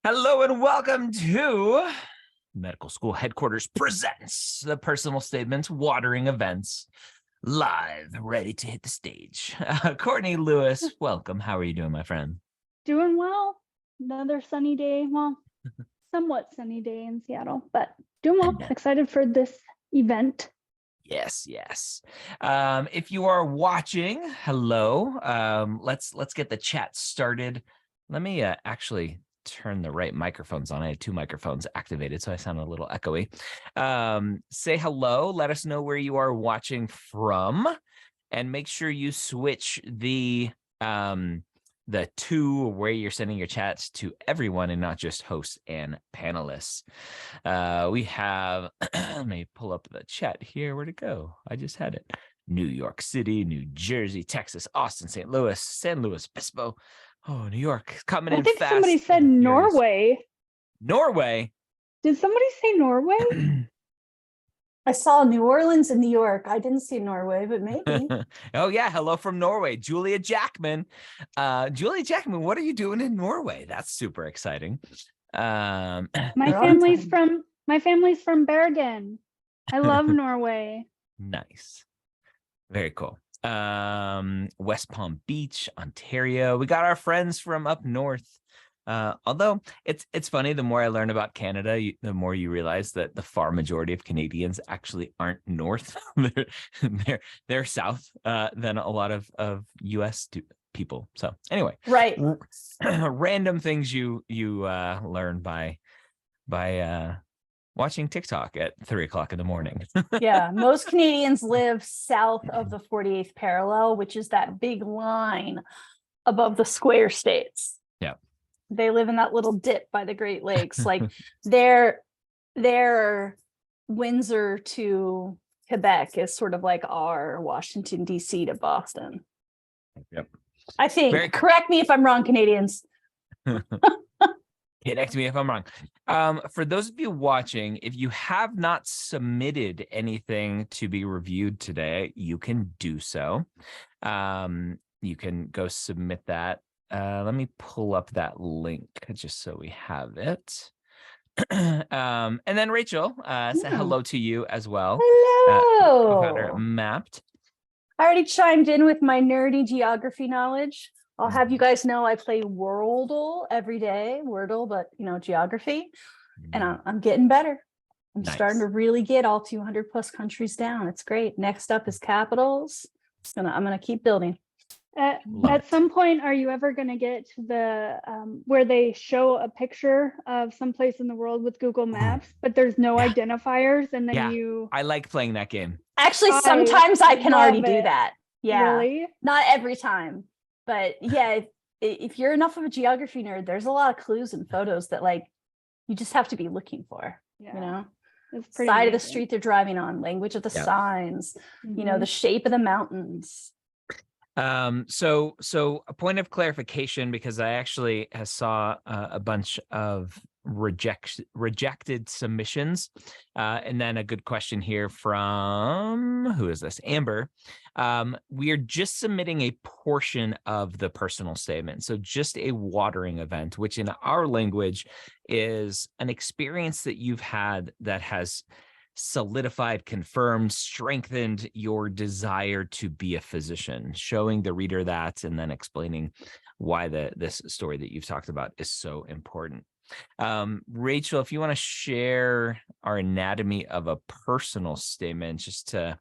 Hello and welcome to Medical School Headquarters presents the Personal Statements Watering Events live, ready to hit the stage. Courtney Lewis, welcome. How are you doing, my friend? Doing well. Another sunny day. Well, somewhat sunny day in Seattle, but doing well. Excited for this event. Yes. If you are watching, hello. Let's get the chat started. Let me actually turn the right microphones on. I had two microphones activated, so I sound a little echoey. Say hello. Let us know where you are watching from, and make sure you switch the to where you're sending your chats to everyone and not just hosts and panelists. We have, let me pull up the chat here. Where'd it go? I just had it. New York City, New Jersey, Texas, Austin, St. Louis, San Luis Obispo. Oh, New York coming in fast. I think somebody said Norway. Norway? Did somebody say Norway? I saw New Orleans and New York. I didn't see Norway, but maybe. Oh, yeah. Hello from Norway. Julia Jackman. Julia Jackman, what are you doing in Norway? That's super exciting. My family's from Bergen. I love Norway. Nice. Very cool. West Palm Beach, Ontario. We got our friends from up north. Although it's funny, the more I learn about Canada, the more you realize that the far majority of Canadians actually aren't north. they're south than a lot of US people. So anyway, right. Random things you learn by watching TikTok at 3:00 in the morning. Yeah, most Canadians live south of the 48th parallel, which is that big line above the square states. Yeah. They live in that little dip by the Great Lakes. Like their Windsor to Quebec is sort of like our Washington, D.C. to Boston. Yep. I think. Correct me if I'm wrong, Canadians. Correct me if I'm wrong. For those of you watching, if you have not submitted anything to be reviewed today, you can do so. You can go submit that. Let me pull up that link just so we have it. And then Rachel, say hello to you as well. Hello. Co-founder Mapped. I already chimed in with my nerdy geography knowledge. I'll have you guys know I play Wordle every day, but geography, and I'm getting better. I'm starting to really get all 200 plus countries down. It's great. Next up is capitals. I'm gonna keep building. At some point, are you ever going to get to the where they show a picture of someplace in the world with Google Maps, but there's no identifiers, and then I like playing that game. Actually, sometimes I can already do that. Yeah, really? Not every time. But yeah, if you're enough of a geography nerd, there's a lot of clues and photos that you just have to be looking for. Yeah. It's pretty side amazing. Of the street they're driving on, language of the signs, the shape of the mountains. So a point of clarification, because I actually saw a bunch of rejected submissions, and then a good question here from, who is this? Amber. We are just submitting a portion of the personal statement. So just a watering event, which in our language is an experience that you've had that has solidified, confirmed, strengthened your desire to be a physician, showing the reader that, and then explaining why this story that you've talked about is so important. Rachel, if you want to share our anatomy of a personal statement, just to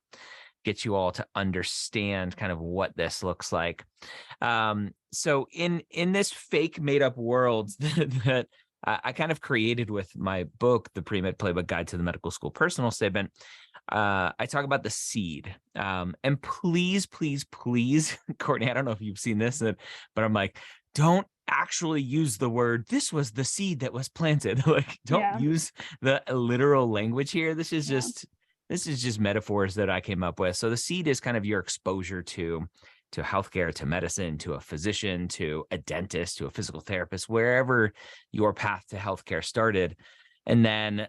get you all to understand kind of what this looks like. So in this fake made up world that I kind of created with my book, The Pre-Med Playbook Guide to the Medical School Personal Statement, I talk about the seed. And please, Courtney, I don't know if you've seen this, but I'm like, don't actually use the word, this was the seed that was planted. Don't use the literal language here. This is just metaphors that I came up with. So the seed is kind of your exposure to healthcare, to medicine, to a physician, to a dentist, to a physical therapist, wherever your path to healthcare started. And then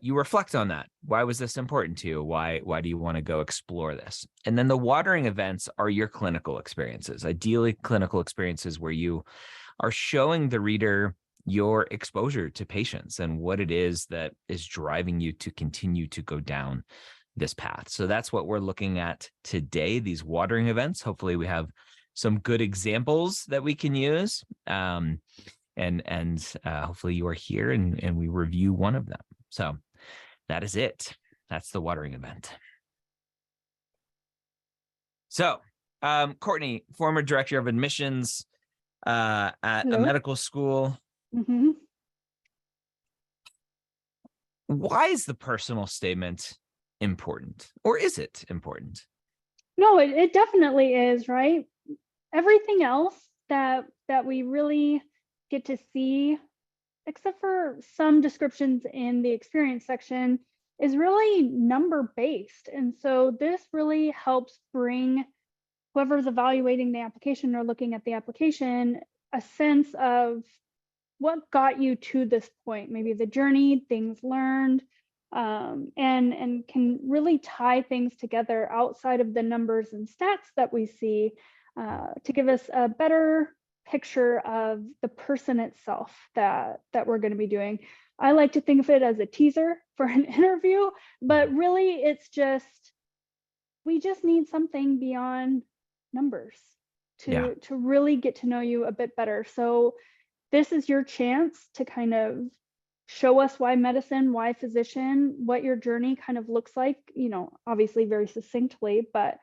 you reflect on that. Why was this important to you? Why do you want to go explore this? And then the watering events are your clinical experiences, ideally clinical experiences where you are showing the reader your exposure to patients and what it is that is driving you to continue to go down this path. So that's what we're looking at today, these watering events. Hopefully we have some good examples that we can use. And hopefully you are here and we review one of them. So that is it. That's the watering event. So Courtney, former director of admissions at Hello. a medical school. Mm-hmm. Why is the personal statement important, or is it important? No, it definitely is, right? Everything else that we really get to see, except for some descriptions in the experience section, is really number based. And so this really helps bring whoever's evaluating the application or looking at the application a sense of what got you to this point, maybe the journey, things learned, and can really tie things together outside of the numbers and stats that we see to give us a better picture of the person itself that we're going to be doing. I like to think of it as a teaser for an interview, but really it's just, we just need something beyond numbers to really get to know you a bit better. So this is your chance to kind of show us why medicine, why physician, what your journey kind of looks like, you know, obviously very succinctly, but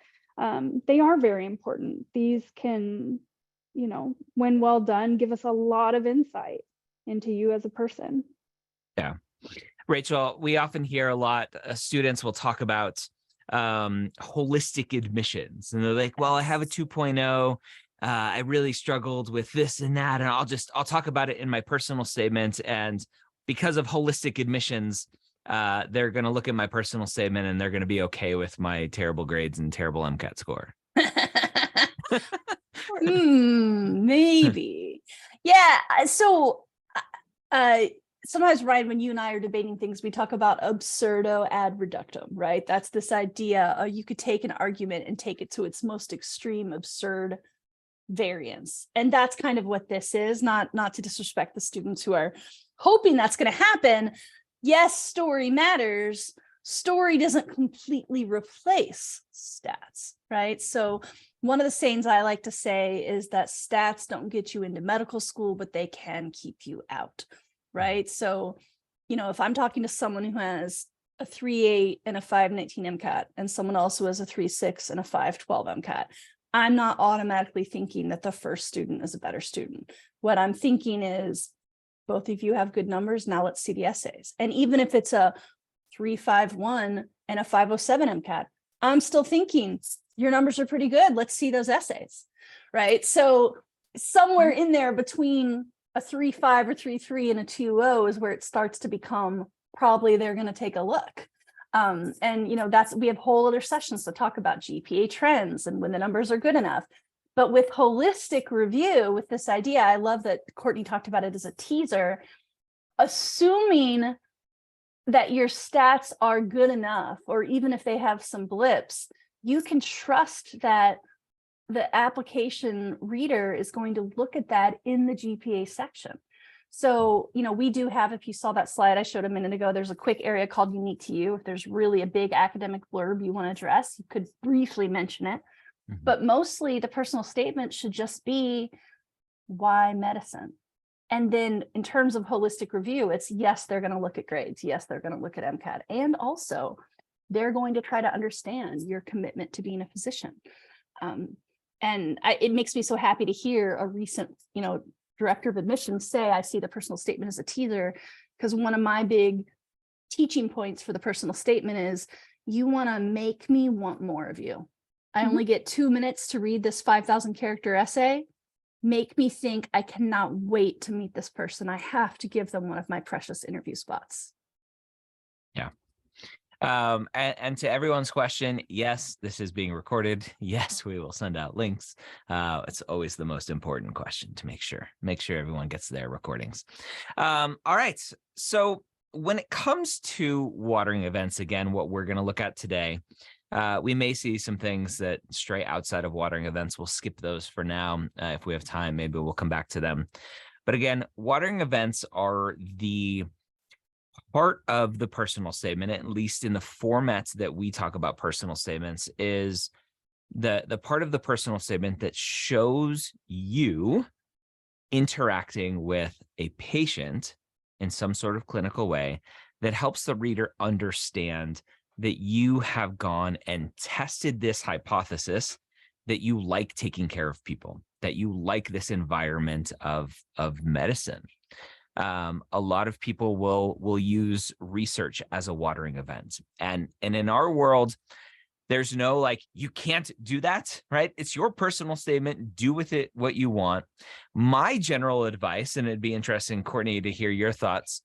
they are very important. These can, you know, when well done, give us a lot of insight into you as a person. Yeah. Rachel, we often hear a lot, students will talk about holistic admissions, and they're like, well, I have a 2.0. I really struggled with this and that, and I'll talk about it in my personal statement. And because of holistic admissions, they're going to look at my personal statement and they're going to be okay with my terrible grades and terrible MCAT score. Maybe. Yeah. So sometimes, Ryan, when you and I are debating things, we talk about absurdo ad reductum, right? That's this idea you could take an argument and take it to its most extreme, absurd variance. And that's kind of what this is, not to disrespect the students who are hoping that's going to happen. Yes, story matters. Story doesn't completely replace stats, right? So one of the sayings I like to say is that stats don't get you into medical school, but they can keep you out, right? So, you know, if I'm talking to someone who has a 3.8 and a 5.19 MCAT and someone else who has a 3.6 and a 5.12 MCAT, I'm not automatically thinking that the first student is a better student. What I'm thinking is, both of you have good numbers. Now let's see the essays. And even if it's a 3.51 and a 5.07 MCAT, I'm still thinking your numbers are pretty good. Let's see those essays, right? So somewhere in there between a 3.5 or 3.3 and a 2.0 is where it starts to become probably they're going to take a look. And, you know, we have whole other sessions to talk about GPA trends and when the numbers are good enough. But with holistic review, with this idea, I love that Courtney talked about it as a teaser, assuming that your stats are good enough, or even if they have some blips, you can trust that the application reader is going to look at that in the GPA section. So, you know, we do have, if you saw that slide I showed a minute ago, there's a quick area called unique to you. If there's really a big academic blurb you want to address, you could briefly mention it. Mm-hmm. But mostly the personal statement should just be, why medicine? And then in terms of holistic review, it's yes, they're going to look at grades. Yes, they're going to look at MCAT. And also they're going to try to understand your commitment to being a physician. It makes me so happy to hear a recent, you know, director of admissions say, I see the personal statement as a teaser, because one of my big teaching points for the personal statement is you want to make me want more of you. I only get 2 minutes to read this 5,000 character essay. Make me think I cannot wait to meet this person. I have to give them one of my precious interview spots. Yeah. And to everyone's question, yes, this is being recorded. Yes, we will send out links. It's always the most important question to make sure everyone gets their recordings. All right. So when it comes to watering events, again, what we're going to look at today, we may see some things that stray outside of watering events. We'll skip those for now. If we have time, maybe we'll come back to them. But again, watering events are the part of the personal statement, at least in the formats that we talk about personal statements, is the part of the personal statement that shows you interacting with a patient in some sort of clinical way that helps the reader understand that you have gone and tested this hypothesis that you like taking care of people, that you like this environment of medicine. A lot of people will use research as a watering event. And in our world, there's no like, you can't do that, right? It's your personal statement. Do with it what you want. My general advice, and it'd be interesting, Courtney, to hear your thoughts.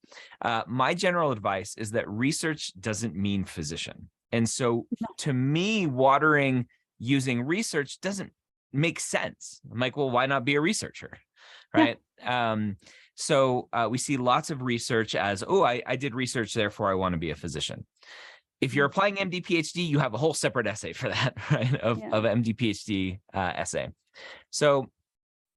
My general advice is that research doesn't mean physician. And so to me, watering using research doesn't make sense. I'm like, well, why not be a researcher, right? So we see lots of research as, oh, I did research, therefore I want to be a physician. If you're applying MD, PhD, you have a whole separate essay for that, right? Of MD, PhD essay. So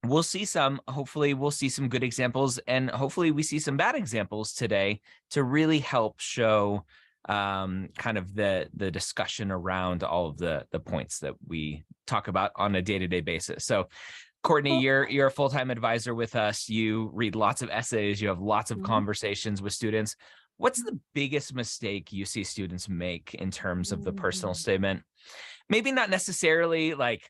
we'll see hopefully we'll see some good examples, and hopefully we see some bad examples today to really help show kind of the discussion around all of the points that we talk about on a day-to-day basis. So Courtney, you're a full-time advisor with us. You read lots of essays. You have lots of conversations with students. What's the biggest mistake you see students make in terms of the personal statement? Maybe not necessarily like,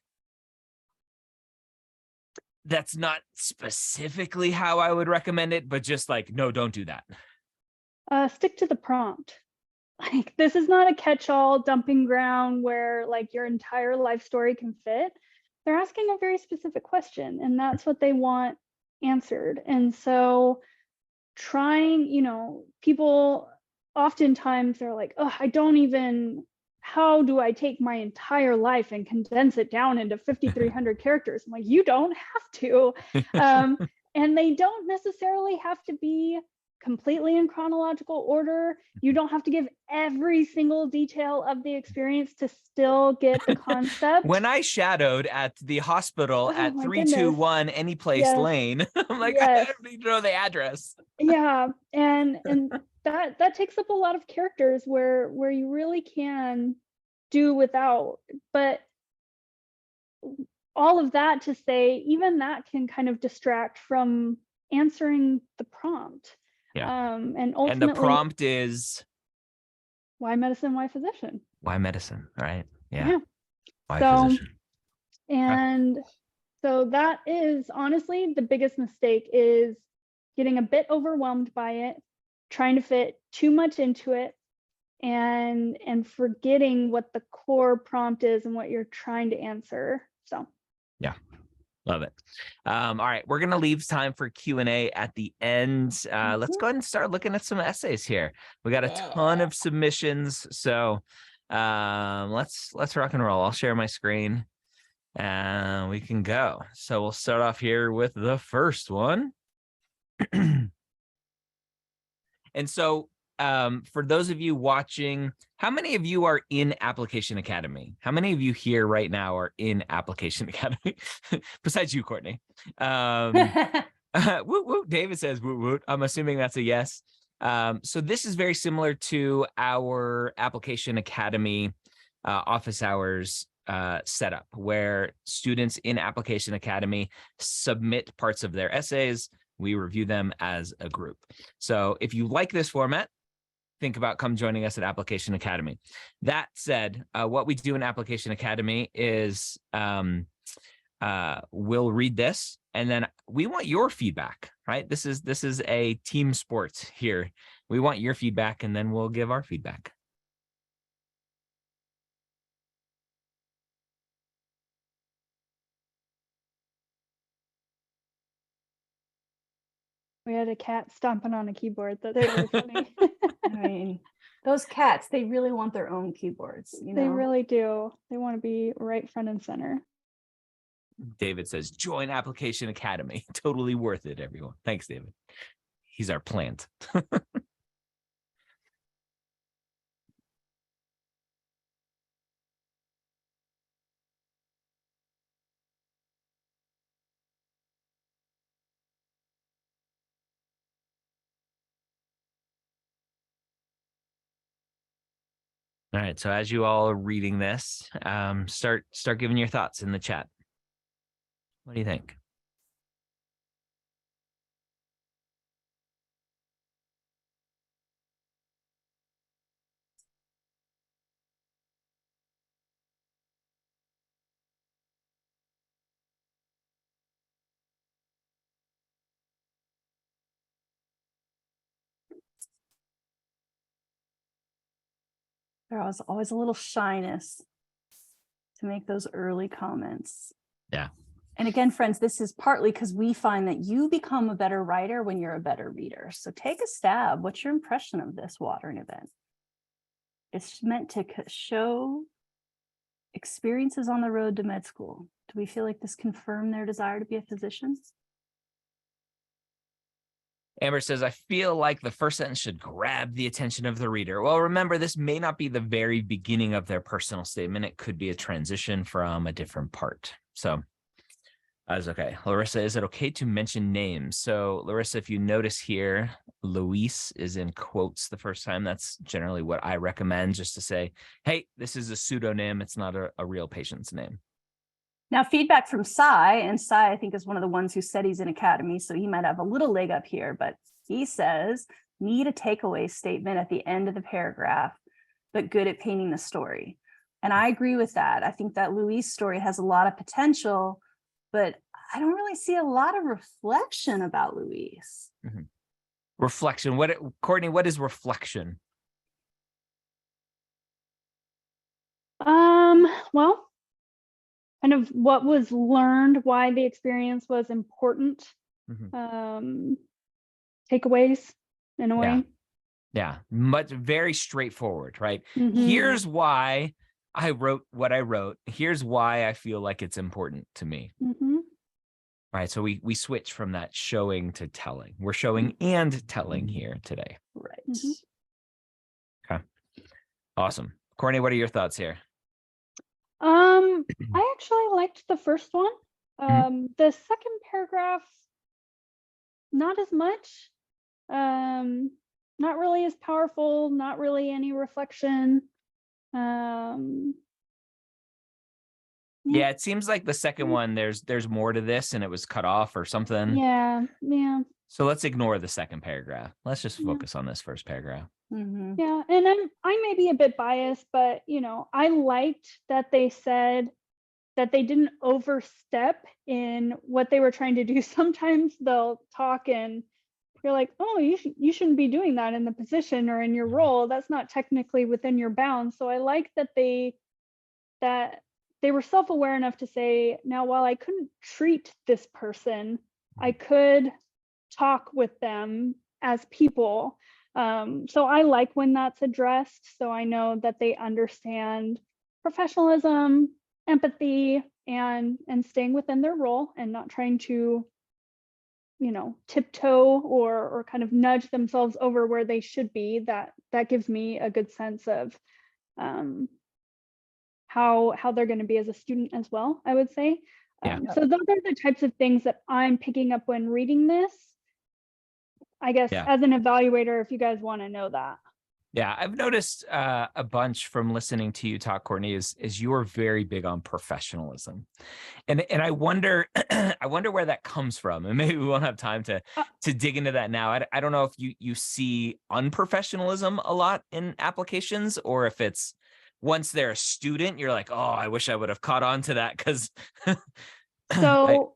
that's not specifically how I would recommend it, but just like, no, don't do that. Stick to the prompt. Like, this is not a catch-all dumping ground where like your entire life story can fit. They're asking a very specific question, and that's what they want answered. And so trying, people oftentimes they're like, oh, how do I take my entire life and condense it down into 5,300 characters? I'm like, you don't have to. And they don't necessarily have to be completely in chronological order. You don't have to give every single detail of the experience to still get the concept. When I shadowed at the hospital at 321 Anyplace Lane, I'm like, I don't need to know the address. Yeah, and that takes up a lot of characters where you really can do without. But all of that to say, even that can kind of distract from answering the prompt. And ultimately, and the prompt is why medicine, why physician? Why medicine, right? Yeah. Why physician? And so that is honestly the biggest mistake, is getting a bit overwhelmed by it, trying to fit too much into it, and forgetting what the core prompt is and what you're trying to answer. So yeah. Love it. All right, we're going to leave time for Q&A at the end. Let's go ahead and start looking at some essays here. We got a ton of submissions, so let's rock and roll. I'll share my screen and we can go. So we'll start off here with the first one. And so for those of you watching, how many of you are in Application Academy? How many of you here right now are in Application Academy? Besides you, Courtney. Woot, woot. David says woot, woot. I'm assuming that's a yes. So this is very similar to our Application Academy office hours setup, where students in Application Academy submit parts of their essays. We review them as a group. So if you like this format, think about come joining us at Application Academy. That said, what we do in Application Academy is we'll read this, and then we want your feedback, right? This is a team sport here. We want your feedback, and then we'll give our feedback. we had a cat stomping on a keyboard. That's really funny. I mean, those cats, they really want their own keyboards. They really do. They want to be right front and center. David says, join Application Academy. Totally worth it, everyone. Thanks, David. He's our plant. All right. So as you all are reading this, start giving your thoughts in the chat. What do you think? There was always a little shyness to make those early comments. Yeah. And again, friends, this is partly because we find that you become a better writer when you're a better reader. So take a stab. What's your impression of this watering event? It's meant to show experiences on the road to med school. Do we feel like this confirmed their desire to be a physician? Amber says, I feel like the first sentence should grab the attention of the reader. Well, remember, this may not be the very beginning of their personal statement. It could be a transition from a different part. So that's okay. Larissa, is it okay to mention names? So Larissa, if you notice here, Luis is in quotes the first time. That's generally what I recommend, just to say, hey, this is a pseudonym. It's not a real patient's name. Now, feedback from Sai, and Sai, I think, is one of the ones who said he's in academy, so he might have a little leg up here, but he says, need a takeaway statement at the end of the paragraph, but good at painting the story. And I agree with that. I think that Luis' story has a lot of potential, but I don't really see a lot of reflection about Luis. Mm-hmm. Reflection. Courtney, what is reflection? Well, kind of what was learned, why the experience was important, takeaways in a way. Yeah, much very straightforward, right? Mm-hmm. Here's why I wrote what I wrote. Here's why I feel like it's important to me. Mm-hmm. All right, so we switch from that showing to telling. We're showing and telling here today. Right. Mm-hmm. Okay, awesome. Courtney, what are your thoughts here? I actually liked the first one. The second paragraph, not as much. Not really as powerful, not really any reflection. Yeah, it seems like the second one, there's more to this and it was cut off or something. Yeah. So let's ignore the second paragraph. Let's just focus on this first paragraph. Mm-hmm. Yeah, and I may be a bit biased, but I liked that they said that they didn't overstep in what they were trying to do. Sometimes they'll talk and you're like, oh, you shouldn't be doing that in the position or in your role. That's not technically within your bounds. So I like that they were self-aware enough to say, now, while I couldn't treat this person, I could talk with them as people. So I like when that's addressed. So I know that they understand professionalism, empathy, and staying within their role and not trying to, tiptoe or kind of nudge themselves over where they should be. That gives me a good sense of how they're going to be as a student as well, I would say. So those are the types of things that I'm picking up when reading this. I guess as an evaluator, if you guys want to know that. Yeah, I've noticed a bunch from listening to you talk, Courtney, is you're very big on professionalism, and I wonder I wonder where that comes from, and maybe we won't have time to dig into that now. I don't know if you see unprofessionalism a lot in applications, or if it's once they're a student, you're like, oh, I wish I would have caught on to that because. So.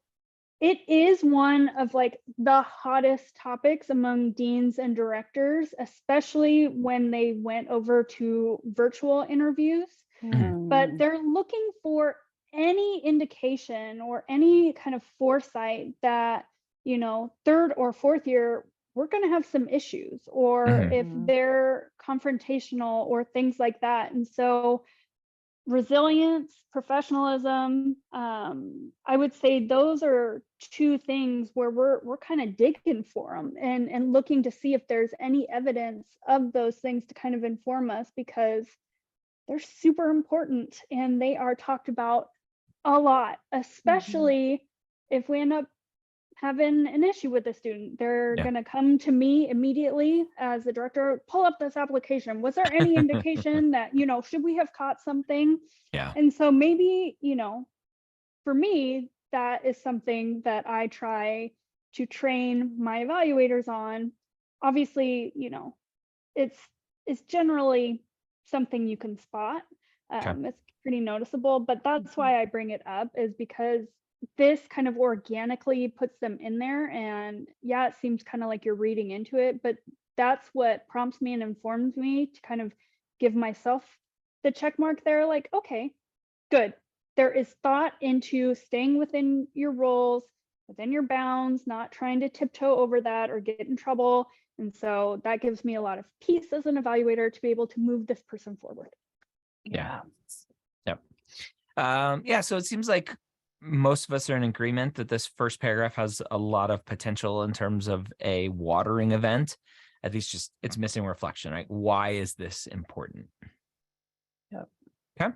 It is one of the hottest topics among deans and directors, especially when they went over to virtual interviews. But they're looking for any indication or any kind of foresight that, third or fourth year, we're going to have some issues, or if they're confrontational or things like that. And so resilience, professionalism, I would say those are two things where we're kind of digging for them and looking to see if there's any evidence of those things to kind of inform us, because they're super important and they are talked about a lot, especially if we end up having an issue with the student. They're Yeah. going to come to me immediately as the director, pull up this application. Was there any indication that, should we have caught something? Yeah. And so maybe, for me, that is something that I try to train my evaluators on. Obviously, it's generally something you can spot. It's pretty noticeable, but that's why I bring it up, is because this kind of organically puts them in there. And yeah, it seems kind of like you're reading into it, but that's what prompts me and informs me to kind of give myself the check mark there. Like, okay, good. There is thought into staying within your roles, within your bounds, not trying to tiptoe over that or get in trouble. And so that gives me a lot of peace as an evaluator to be able to move this person forward. Yeah. Yep. Yeah. So it seems like most of us are in agreement that this first paragraph has a lot of potential in terms of a watering event. At least just it's missing reflection, right? Why is this important? Yep. Okay.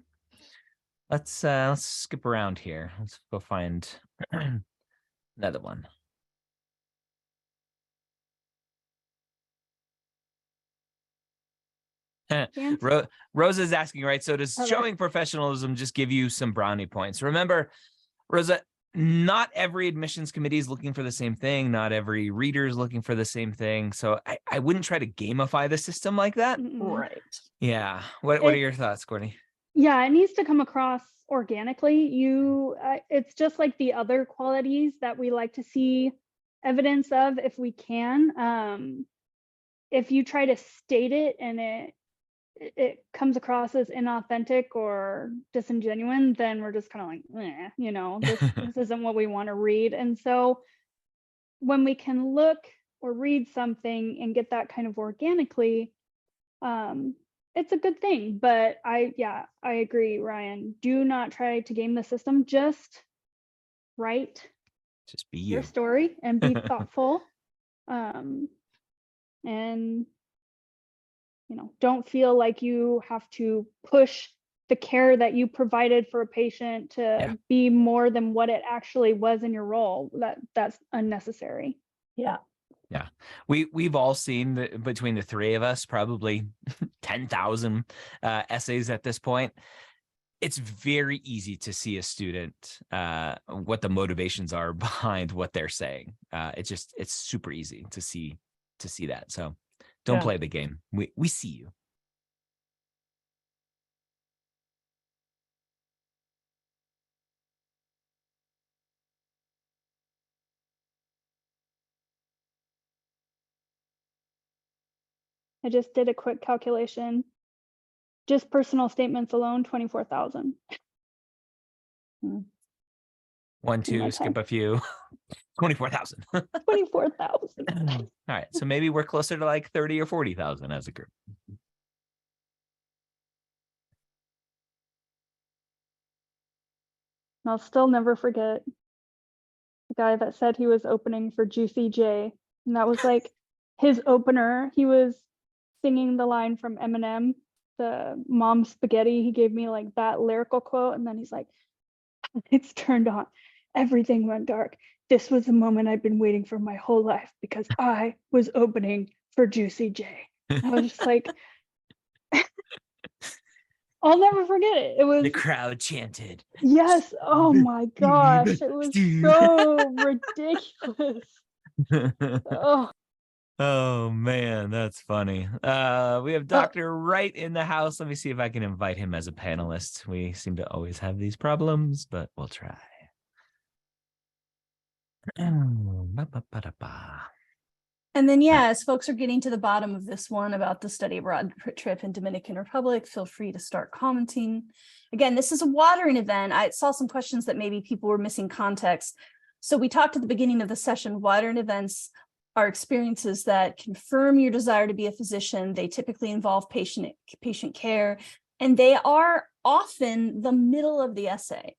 Let's skip around here. Let's go find another one. Rosa is asking, right? So does showing professionalism just give you some brownie points? Remember, Rosa, not every admissions committee is looking for the same thing. Not every reader is looking for the same thing. So I wouldn't try to gamify the system like that. Right. Yeah. What are your thoughts, Courtney? Yeah, it needs to come across organically. It's just like the other qualities that we like to see evidence of if we can. If you try to state it and it comes across as inauthentic or disingenuous, then we're just kind of like, this isn't what we want to read. And so when we can look or read something and get that kind of organically, it's a good thing. But I agree, Ryan. Do not try to game the system. Just write be your story and be thoughtful. And don't feel like you have to push the care that you provided for a patient to be more than what it actually was in your role. That's unnecessary. Yeah. Yeah. We've all seen between the three of us, probably 10,000 essays at this point. It's very easy to see a student, what the motivations are behind what they're saying. It's super easy to see that. So don't play the game. We see you. I just did a quick calculation. Just personal statements alone, 24,000. 1, 2, skip a few. 24,000. 24,000. All right. So maybe we're closer to like 30 or 40,000 as a group. I'll still never forget the guy that said he was opening for Juicy J. And that was like his opener. He was singing the line from Eminem, the mom spaghetti. He gave me like that lyrical quote. And then he's like, it's turned on. Everything went dark. This was the moment I've been waiting for my whole life because I was opening for Juicy J. I was just like, I'll never forget it. It was the crowd chanted. Yes. Oh my gosh. It was so ridiculous. Oh man, that's funny. We have Dr. Wright in the house. Let me see if I can invite him as a panelist. We seem to always have these problems, but we'll try. And then, as folks are getting to the bottom of this one about the study abroad trip in Dominican Republic, feel free to start commenting. Again, this is a watering event. I saw some questions that maybe people were missing context. So we talked at the beginning of the session, watering events are experiences that confirm your desire to be a physician. They typically involve patient care, and they are often the middle of the essay.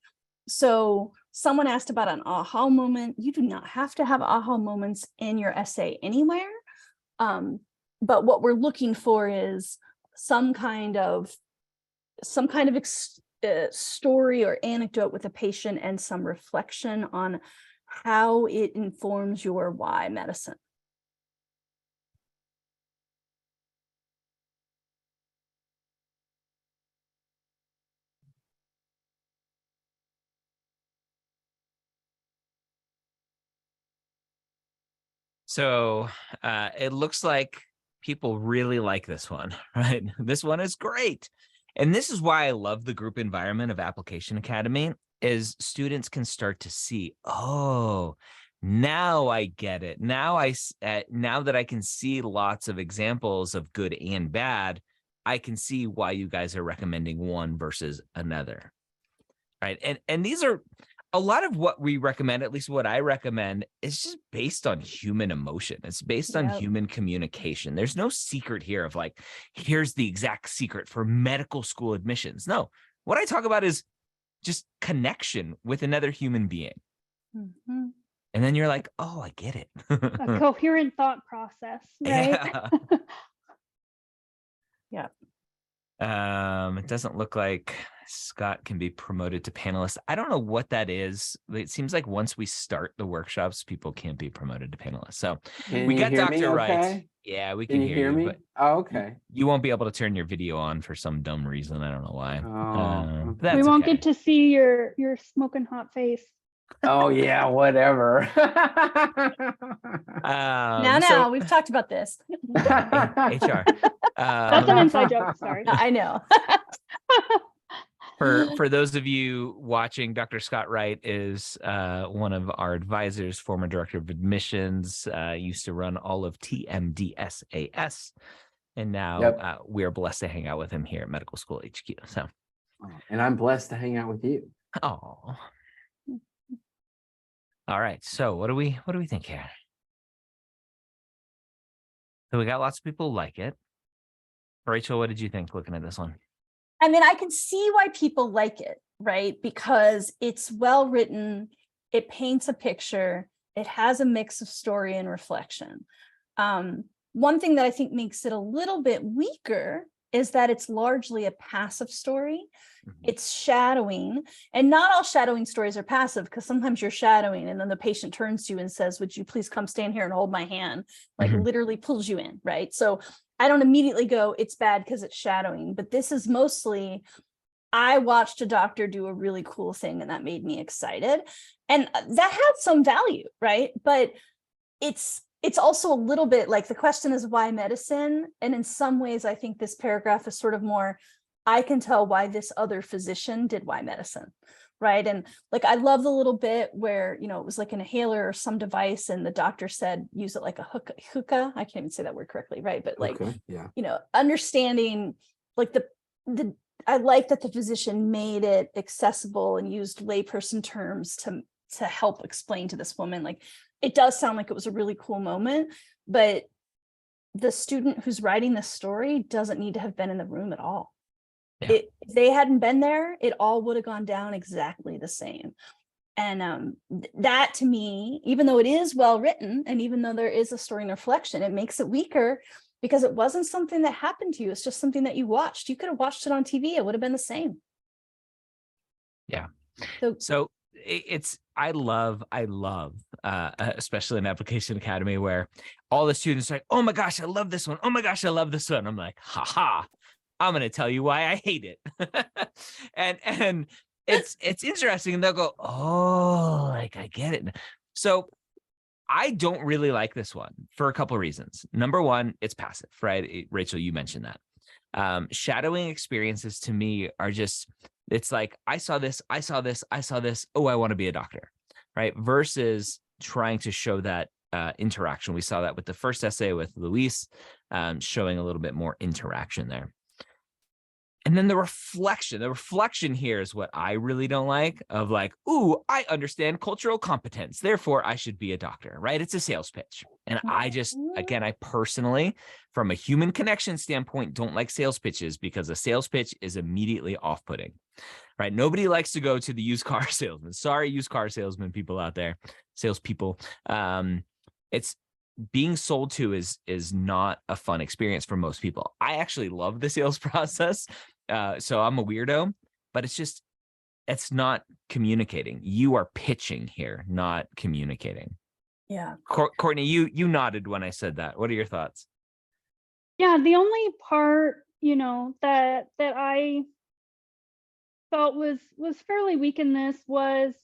So someone asked about an aha moment. You do not have to have aha moments in your essay anywhere. But what we're looking for is some kind of story or anecdote with a patient and some reflection on how it informs your why medicine. So it looks like people really like this one, right? This one is great. And this is why I love the group environment of Application Academy, is students can start to see, oh, now I get it. Now now that I can see lots of examples of good and bad, I can see why you guys are recommending one versus another, right? And these are a lot of what we recommend, at least what I recommend, is just based on human emotion. It's based on human communication. There's no secret here of like, here's the exact secret for medical school admissions. No, what I talk about is just connection with another human being. Mm-hmm. And then you're like, oh, I get it. A coherent thought process, right? Yeah. It doesn't look like Scott can be promoted to panelist. I don't know what that is. It seems like once we start the workshops, people can't be promoted to panelists. So we got Dr. Wright. Yeah, we can hear you. Me? But oh, okay. You won't be able to turn your video on for some dumb reason. I don't know why. Oh, We won't get to see your smoking hot face. oh yeah, whatever. Now, we've talked about this. HR. That's an inside joke. Sorry. I know. For those of you watching, Dr. Scott Wright is one of our advisors, former director of admissions, used to run all of TMDSAS. And now we are blessed to hang out with him here at Medical School HQ. So, and I'm blessed to hang out with you. Oh. All right. So what do we think here? So we got lots of people like it. Rachel, what did you think looking at this one? I mean, I can see why people like it, right? Because it's well written, it paints a picture, it has a mix of story and reflection. One thing that I think makes it a little bit weaker is that it's largely a passive story. It's shadowing, and not all shadowing stories are passive, because sometimes you're shadowing and then the patient turns to you and says, would you please come stand here and hold my hand? Like literally pulls you in, right? So I don't immediately go, it's bad because it's shadowing, but this is mostly, I watched a doctor do a really cool thing and that made me excited. And that had some value, right? But it's also a little bit like, the question is why medicine? And in some ways, I think this paragraph is sort of more, I can tell why this other physician did why medicine, right? And like, I love the little bit where, you know, it was like an inhaler or some device and the doctor said, use it like a hookah. I can't even say that word correctly, right? But like, you know, understanding like I like that the physician made it accessible and used layperson terms to help explain to this woman. Like, it does sound like it was a really cool moment, but the student who's writing this story doesn't need to have been in the room at all. If they hadn't been there, it all would have gone down exactly the same. And that to me, even though it is well written, and even though there is a story and reflection, it makes it weaker because it wasn't something that happened to you. It's just something that you watched. You could have watched it on TV. It would have been the same. Yeah. So I love, especially in Application Academy, where all the students are like, oh my gosh, I love this one. Oh my gosh, I love this one. I'm like, haha, I'm going to tell you why I hate it. and it's interesting. And they'll go, oh, like I get it. So I don't really like this one for a couple of reasons. Number one, it's passive, right? Rachel, you mentioned that. Shadowing experiences to me are just, it's like, I saw this. Oh, I want to be a doctor, right? Versus trying to show that interaction. We saw that with the first essay with Luis, showing a little bit more interaction there. And then the reflection here is what I really don't like, of like, ooh, I understand cultural competence, therefore I should be a doctor, right? It's a sales pitch. And I just, again, I personally, from a human connection standpoint, don't like sales pitches, because a sales pitch is immediately off-putting, right? Nobody likes to go to the used car salesman. Sorry, used car salesman people out there, salespeople. It's being sold to is not a fun experience for most people. I actually love the sales process. So I'm a weirdo, but it's just, it's not communicating. You are pitching here, not communicating. Yeah. Courtney, you nodded when I said that. What are your thoughts? Yeah, the only part, that I felt was fairly weak in this was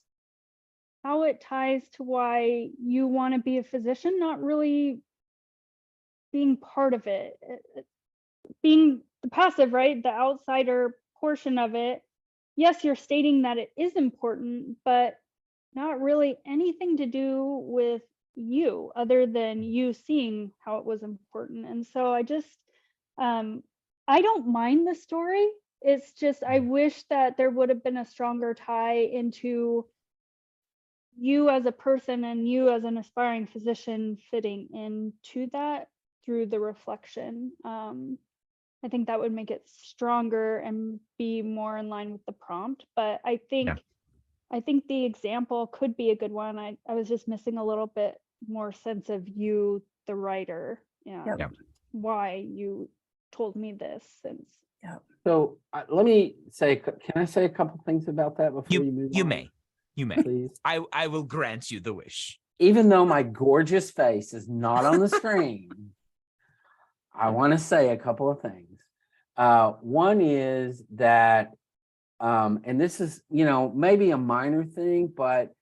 how it ties to why you want to be a physician, not really being part of it. Being the passive, right? The outsider portion of it. Yes, you're stating that it is important, but not really anything to do with you other than you seeing how it was important. And so I just, I don't mind the story. It's just, I wish that there would have been a stronger tie into you as a person and you as an aspiring physician fitting into that through the reflection. I think that would make it stronger and be more in line with the prompt. But I think the example could be a good one. I was just missing a little bit more sense of you, the writer, why you told me this. And So let me say, can I say a couple things about that before you move on? You may. Please. I will grant you the wish. Even though my gorgeous face is not on the screen, I want to say a couple of things. One is that, and this is, maybe a minor thing, but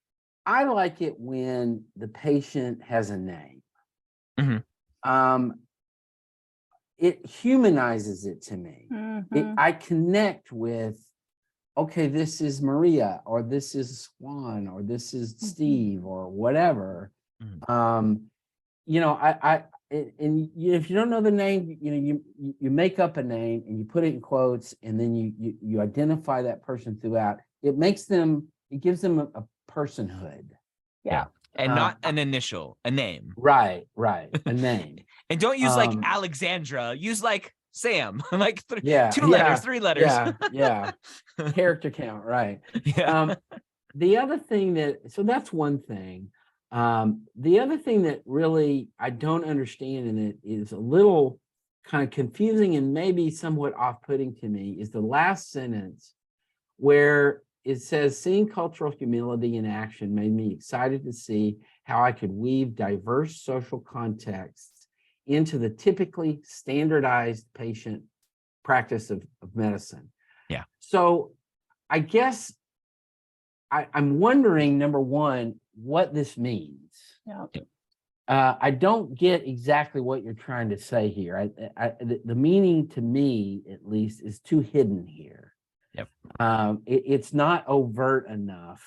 I like it when the patient has a name. Mm-hmm. It humanizes it to me. Mhm. I connect with, okay, this is Maria, or this is Swan, or this is Steve, or whatever. Mhm. If you don't know the name, you make up a name and you put it in quotes, and then you identify that person throughout. It gives them a personhood. Yeah. And not an initial, a name. Right, a name. And don't use like Alexandra, use like Sam, like 2 letters, 3 letters. Yeah. Character count, right. Yeah. The other thing so that's one thing. The other thing that really I don't understand in it is a little kind of confusing and maybe somewhat off-putting to me is the last sentence where it says, seeing cultural humility in action made me excited to see how I could weave diverse social contexts into the typically standardized patient practice of medicine. Yeah. So I guess I'm wondering, number one, what this means. Yeah. I don't get exactly what you're trying to say here. The meaning to me, at least, is too hidden here. Yep. It's not overt enough.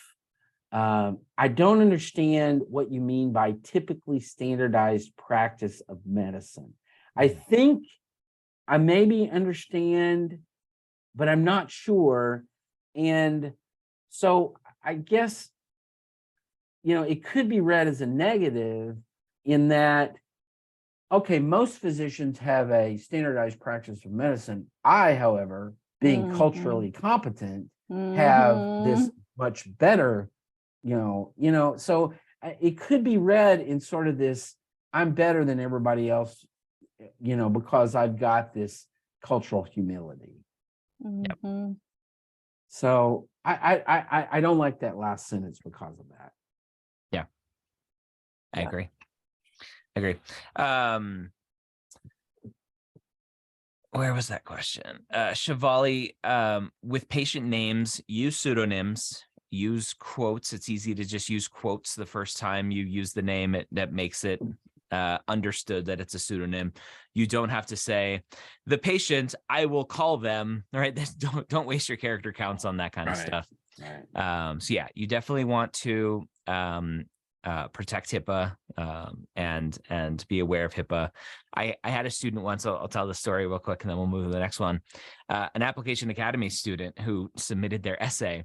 I don't understand what you mean by typically standardized practice of medicine. I think I maybe understand, but I'm not sure. And so I guess, it could be read as a negative in that, okay, most physicians have a standardized practice of medicine. I, however, being culturally competent, have this much better, so it could be read in sort of this, I'm better than everybody else, because I've got this cultural humility. Mm-hmm. So I don't like that last sentence because of that. Yeah. I agree. Where was that question? Shivali, with patient names, use pseudonyms, use quotes. It's easy to just use quotes the first time you use the name. That makes it understood that it's a pseudonym. You don't have to say the patient, I will call them. All right. Don't waste your character counts on that kind of stuff. Right. So yeah, you definitely want to protect HIPAA and be aware of HIPAA. I had a student once, I'll tell the story real quick and then we'll move to the next one. An Application Academy student who submitted their essay,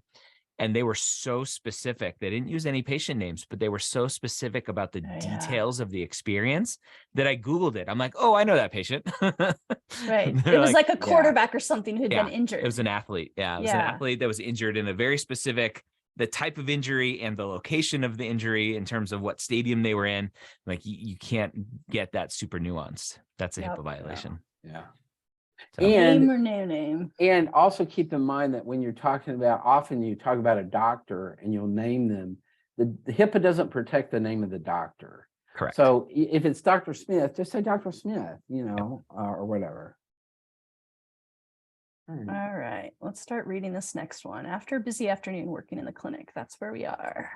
and they were so specific. They didn't use any patient names, but they were so specific about the details of the experience that I Googled it. I'm like, oh, I know that patient. Right. It was like a quarterback or something who'd been injured. It was an athlete. Yeah. It was an athlete that was injured in a very specific, the type of injury and the location of the injury in terms of what stadium they were in. Like you can't get that super nuanced. That's a HIPAA violation. Yeah. So, Name or no name. And also keep in mind that when you're talking about, often you talk about a doctor and you'll name them, the HIPAA doesn't protect the name of the doctor. correct. So if it's Dr. Smith, just say Dr. Smith, you know, or whatever. All right. All right, let's start reading this next one. After a busy afternoon working in the clinic, that's where we are.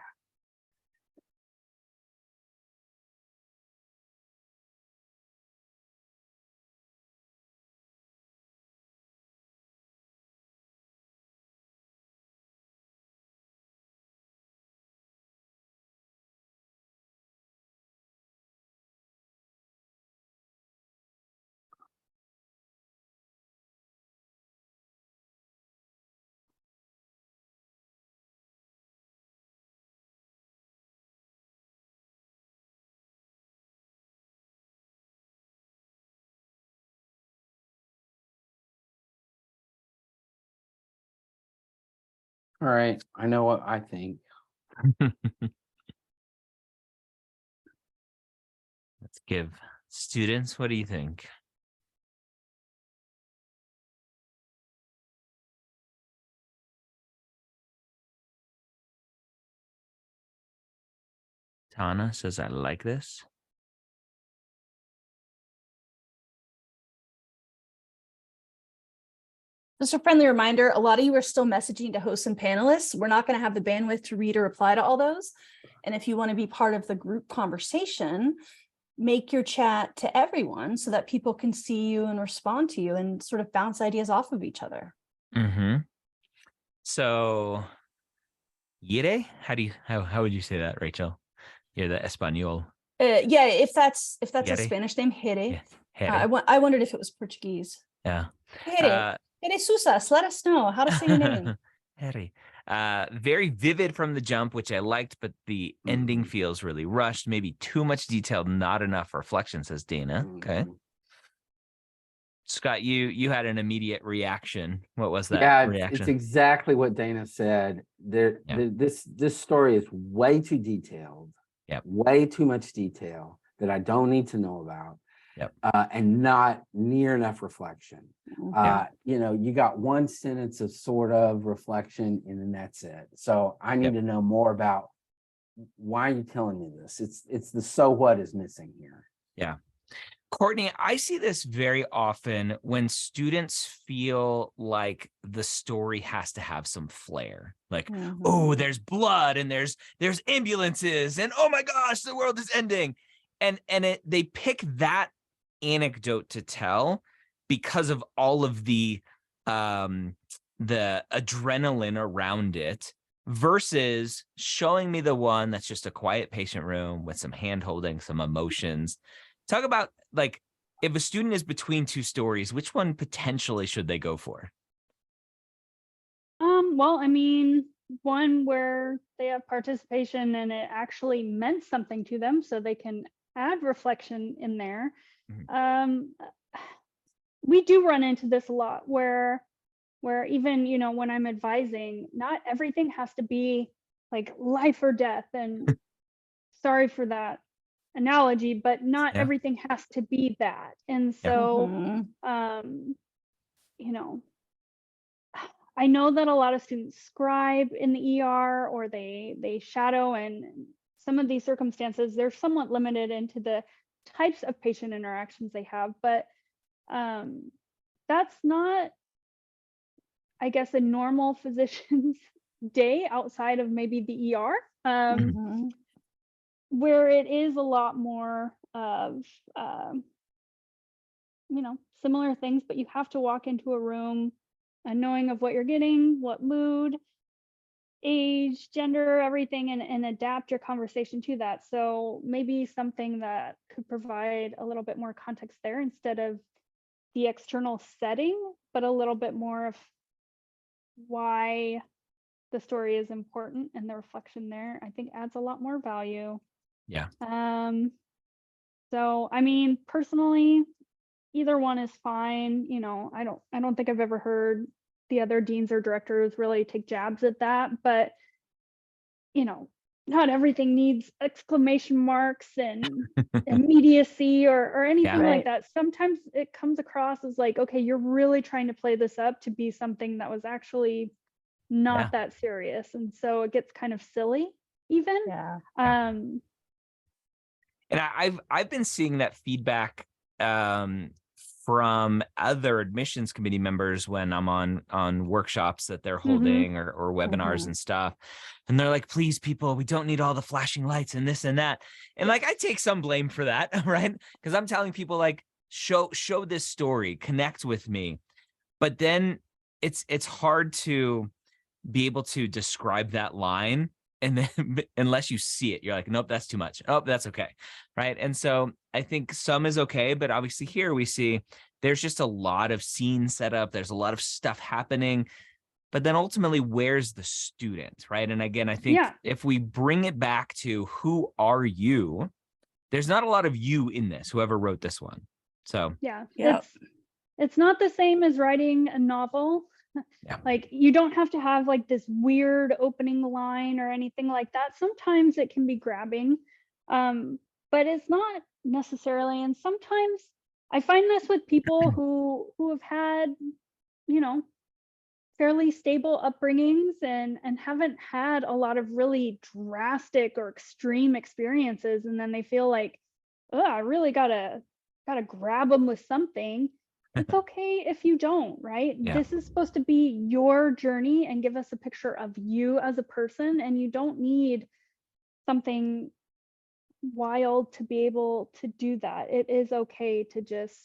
All right. I know what I think. Let's give students, what do you think? Tana says, I like this. Just a friendly reminder, a lot of you are still messaging to hosts and panelists. We're not going to have the bandwidth to read or reply to all those. And if you want to be part of the group conversation, make your chat to everyone so that people can see you and respond to you and sort of bounce ideas off of each other. Mm-hmm. So, Yere, how would you say that, Rachel? You're the Espanol. Yeah, if that's a Yere? Spanish name, Here. Yeah. I wondered if it was Portuguese. Yeah. Here. Here Susas, let us know how to say your name. Harry. Very vivid from the jump, which I liked, but the ending feels really rushed. Maybe too much detail, not enough reflection, says Dana. Okay. Scott, you had an immediate reaction. What was that reaction? It's exactly what Dana said. This story is way too detailed. Yep. Way too much detail that I don't need to know about. Yep. And not near enough reflection. You know, you got one sentence of sort of reflection and then that's it. So I need to know more about why are you telling me this? It's the so what is missing here. Yeah. Courtney, I see this very often when students feel like the story has to have some flair. Like, oh, there's blood and there's ambulances and oh my gosh, the world is ending. And they pick that anecdote to tell because of all of the adrenaline around it versus showing me the one that's just a quiet patient room with some hand holding, some emotions. Talk about, like, if a student is between two stories, which one potentially should they go for? Well, I mean, one where they have participation and it actually meant something to them, so they can add reflection in there. We do run into this a lot where even, you know, when I'm advising, not everything has to be like life or death. And sorry for that analogy, but not everything has to be that. And so, you know, I know that a lot of students scribe in the ER or they shadow, and some of these circumstances, they're somewhat limited into the types of patient interactions they have, but that's not, I guess, a normal physician's day outside of maybe the ER, where it is a lot more of, you know, similar things, but you have to walk into a room knowing of what you're getting, what mood, age, gender, everything, and adapt your conversation to that. So maybe something that could provide a little bit more context there instead of the external setting, but a little bit more of why the story is important and the reflection there, I think adds a lot more value. Yeah. So I mean, personally, either one is fine. You know, I don't think I've ever heard the other deans or directors really take jabs at that, but you know, not everything needs exclamation marks and immediacy or anything Yeah. like that. Sometimes it comes across as like, okay, you're really trying to play this up to be something that was actually not Yeah. that serious. And so it gets kind of silly even. Yeah. Um, And I've been seeing that feedback from other admissions committee members when I'm on workshops that they're holding or webinars and stuff. And they're like, please, people, we don't need all the flashing lights and this and that. And like, I take some blame for that, right? Because I'm telling people like, show this story, connect with me. But then it's hard to be able to describe that line, and then unless you see it, you're like, nope, that's too much. Oh, that's okay, right? And so I think some is okay, but obviously here we see there's just a lot of scene setup, there's a lot of stuff happening, but then ultimately, where's the student, right? And again, I think if we bring it back to who are you, there's not a lot of you in this, whoever wrote this one. So yeah, Yeah. it's not the same as writing a novel. Yeah. Like you don't have to have like this weird opening line or anything like that. Sometimes it can be grabbing, but it's not necessarily. And sometimes I find this with people who have had, you know, fairly stable upbringings and haven't had a lot of really drastic or extreme experiences, and then they feel like, oh, I really gotta grab them with something. It's okay if you don't, right? Yeah. This is supposed to be your journey and give us a picture of you as a person, and you don't need something wild to be able to do that. It is okay to just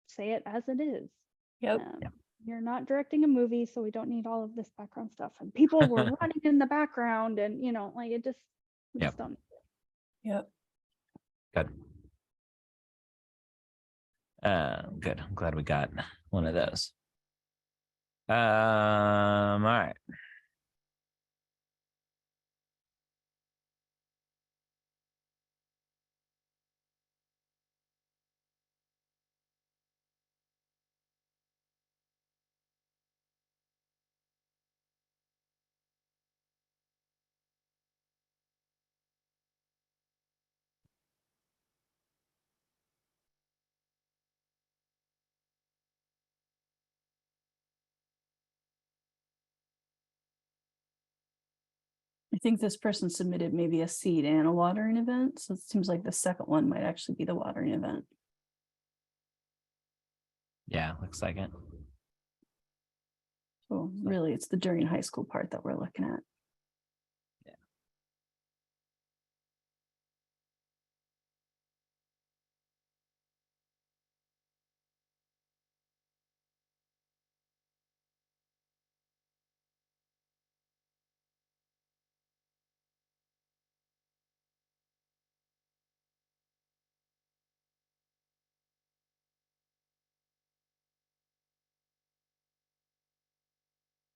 say it as it is. Yep. You're not directing a movie, so we don't need all of this background stuff. And people were running in the background, and you know, like we just don't. Yep. Good. Good. I'm glad we got one of those. All right. I think this person submitted maybe a seed and a watering event. So it seems like the second one might actually be the watering event. Yeah, looks like it. So really it's the during high school part that we're looking at.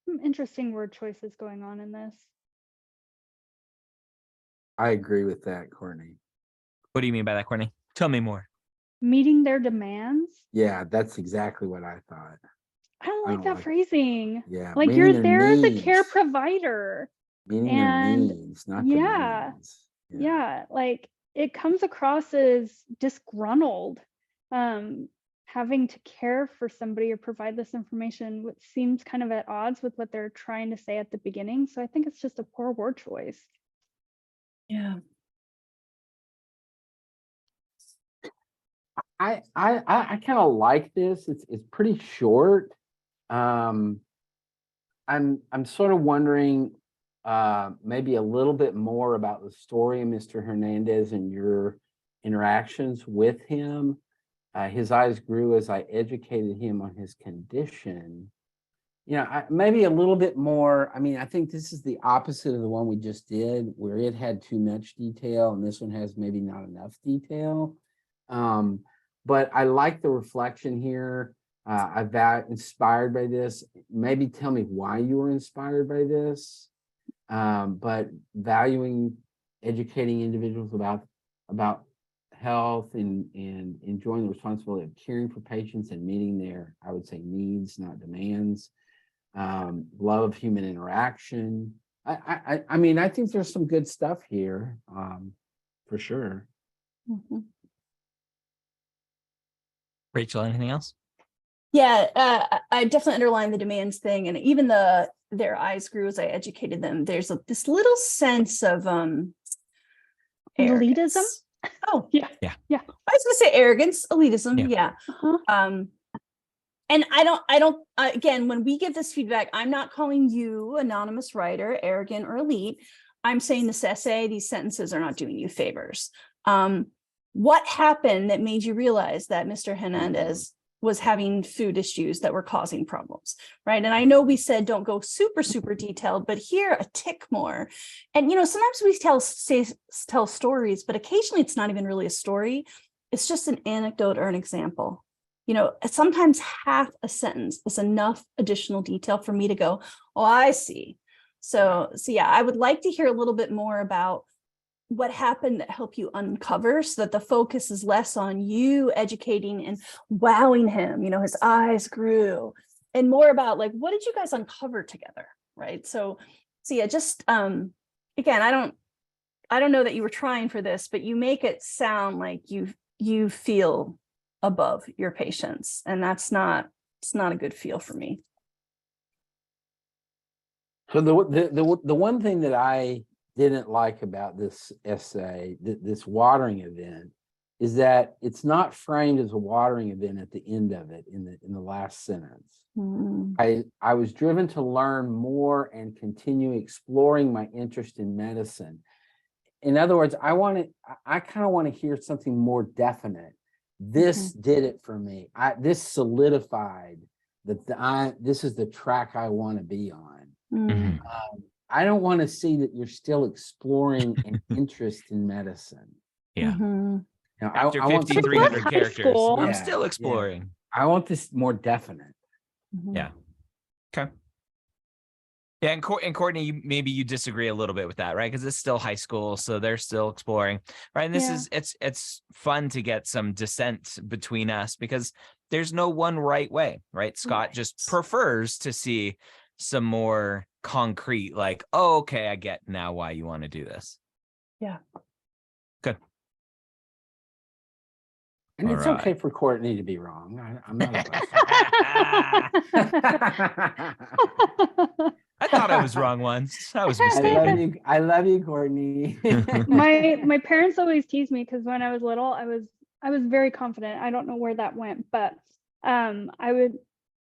Some interesting word choices going on in this. I agree with that, Courtney. What do you mean by that, Courtney? Tell me more. Meeting their demands. Yeah, that's exactly what I thought. I don't I like don't that like- phrasing. Yeah, Like meeting you're their there as a care needs. provider. Meeting and their needs, not yeah, demands. yeah, like it comes across as disgruntled, having to care for somebody or provide this information, which seems kind of at odds with what they're trying to say at the beginning. So I think it's just a poor word choice. Yeah. I kind of like this. It's pretty short. I'm sort of wondering maybe a little bit more about the story of Mr. Hernandez and your interactions with him. His eyes grew as I educated him on his condition. You know, maybe a little bit more. I mean, I think this is the opposite of the one we just did, where it had too much detail, and this one has maybe not enough detail. But I like the reflection here. I got inspired by this. Maybe tell me why you were inspired by this. But valuing, educating individuals about health and enjoying the responsibility of caring for patients and meeting their, I would say, needs, not demands. Love of human interaction, I mean, I think there's some good stuff here, for sure. Mhm. Rachel, anything else? Yeah, I definitely underline the demands thing, and even their eyes grew as I educated them. There's this little sense of Elitism? arrogance. Oh, Yeah. Yeah. Yeah. I was gonna say arrogance, elitism. Yeah. Yeah. And I don't, again, when we give this feedback, I'm not calling you, anonymous writer, arrogant or elite. I'm saying this essay, these sentences are not doing you favors. What happened that made you realize that Mr. Hernandez was having food issues that were causing problems, right? And I know we said don't go super, super detailed, but here a tick more. And, sometimes we tell stories, but occasionally it's not even really a story. It's just an anecdote or an example. Sometimes half a sentence is enough additional detail for me to go, oh, I see. So yeah, I would like to hear a little bit more about what happened that helped you uncover, so that the focus is less on you educating and wowing him, his eyes grew, and more about like, what did you guys uncover together? Right. So yeah, just, again, I don't know that you were trying for this, but you make it sound like you feel above your patients, and it's not a good feel for me. So the one thing that I didn't like about this essay, this watering event, is that it's not framed as a watering event at the end of it in the last sentence. I was driven to learn more and continue exploring my interest in medicine. In other words, I kind of want to hear something more definite. This did it for me. This solidified that this is the track I want to be on. I don't want to see that you're still exploring an interest in medicine. Yeah. Now, After I want 5,300 high characters, school. I'm Yeah, still exploring. I want this more definite. Yeah. Okay. Yeah, and Courtney, maybe you disagree a little bit with that, right? Because it's still high school, so they're still exploring, right? And this is it's fun to get some dissent between us because there's no one right way, right? Scott just prefers to see some more concrete, like, oh, okay, I get now why you want to do this. Yeah. Good. And All it's right. okay for Courtney to be wrong. I'm not opposed. I thought I was wrong once. I was I mistaken. love you, Courtney. My parents always tease me because when I was little, I was very confident. I don't know where that went, but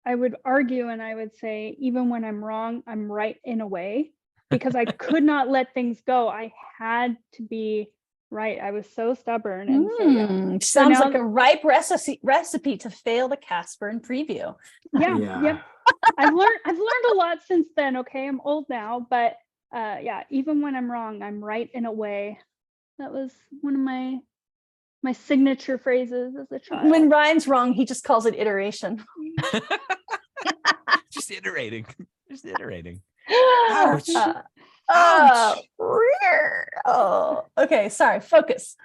I would argue and I would say, even when I'm wrong, I'm right in a way, because I could not let things go. I had to be right. I was so stubborn. And so, yeah. Sounds like a ripe recipe to fail the Casper in preview. Yeah. Yep. I've learned a lot since then. Okay, I'm old now, but yeah, even when I'm wrong, I'm right in a way. That was one of my signature phrases as a child. When Ryan's wrong, he just calls it iteration. Just iterating. Ouch. Ouch. Oh, okay. Sorry. Focus.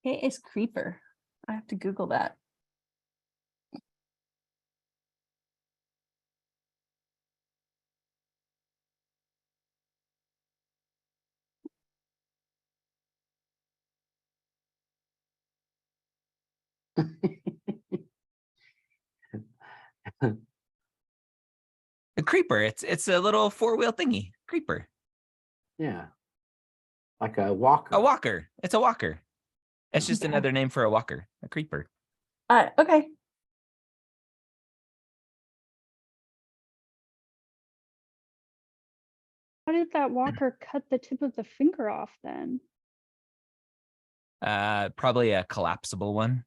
It is creeper. I have to Google that. A creeper. It's a little four-wheel thingy. Creeper. Yeah. Like a walker. A walker. It's a walker. It's just another name for a walker. A creeper. Okay. How did that walker cut the tip of the finger off then? Probably a collapsible one.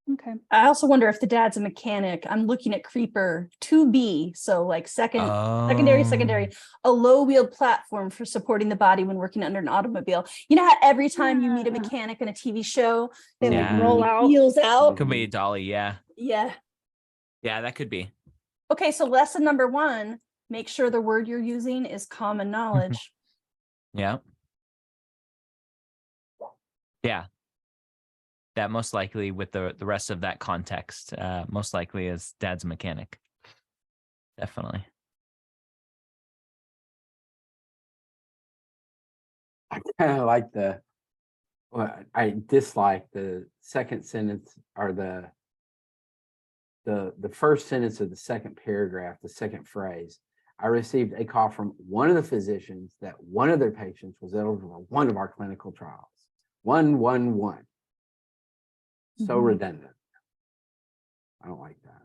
Okay. I also wonder if the dad's a mechanic. I'm looking at creeper 2B, so like secondary, a low-wheeled platform for supporting the body when working under an automobile. You know how every time you meet a mechanic in a TV show, they like roll out, wheels out. Could be a dolly, yeah. Yeah, that could be. Okay, so lesson number 1: make sure the word you're using is common knowledge. Yeah. that most likely with the rest of that context, most likely is dad's a mechanic. Definitely. I kind of like I dislike the second sentence, or the first sentence of the second paragraph, the second phrase. I received a call from one of the physicians that one of their patients was eligible for one of our clinical trials. 111. So redundant. I don't like that.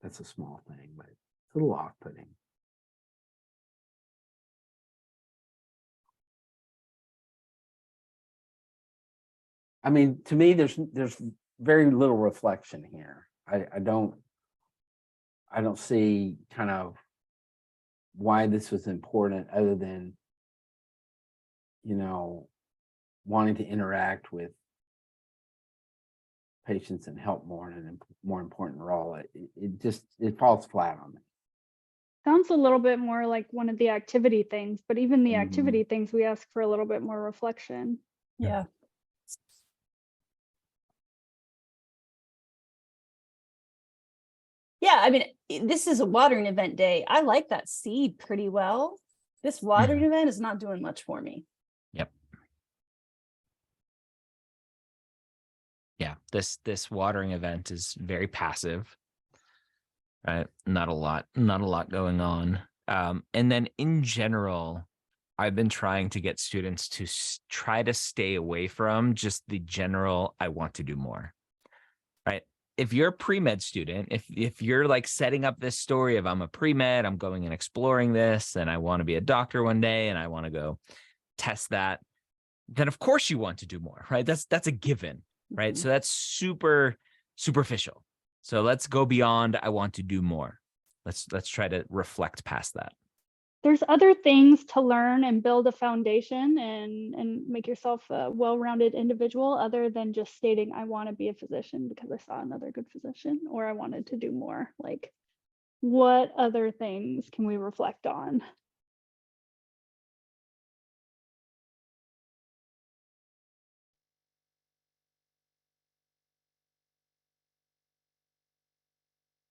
That's a small thing, but it's a little off-putting. I mean, to me, there's very little reflection here. I don't see kind of why this was important, other than, wanting to interact with patients and help more in a more important role. It falls flat on me. Sounds a little bit more like one of the activity things, but even the Mhm. activity things, we ask for a little bit more reflection. Yeah. Yeah, I mean, this is a watering event day. I like that seed pretty well. This watering event is not doing much for me. Yep. Yeah, this watering event is very passive. Right? Not a lot going on. And then in general, I've been trying to get students to try to stay away from just the general, I want to do more, right? If you're a pre-med student, if you're like setting up this story of I'm a pre-med, I'm going and exploring this, and I want to be a doctor one day, and I want to go test that, then of course you want to do more, right? That's a given, right? Mhm. So that's super superficial. So let's go beyond, I want to do more. Let's try to reflect past that. There's other things to learn and build a foundation and make yourself a well-rounded individual, other than just stating, I want to be a physician because I saw another good physician, or I wanted to do more. Like, what other things can we reflect on?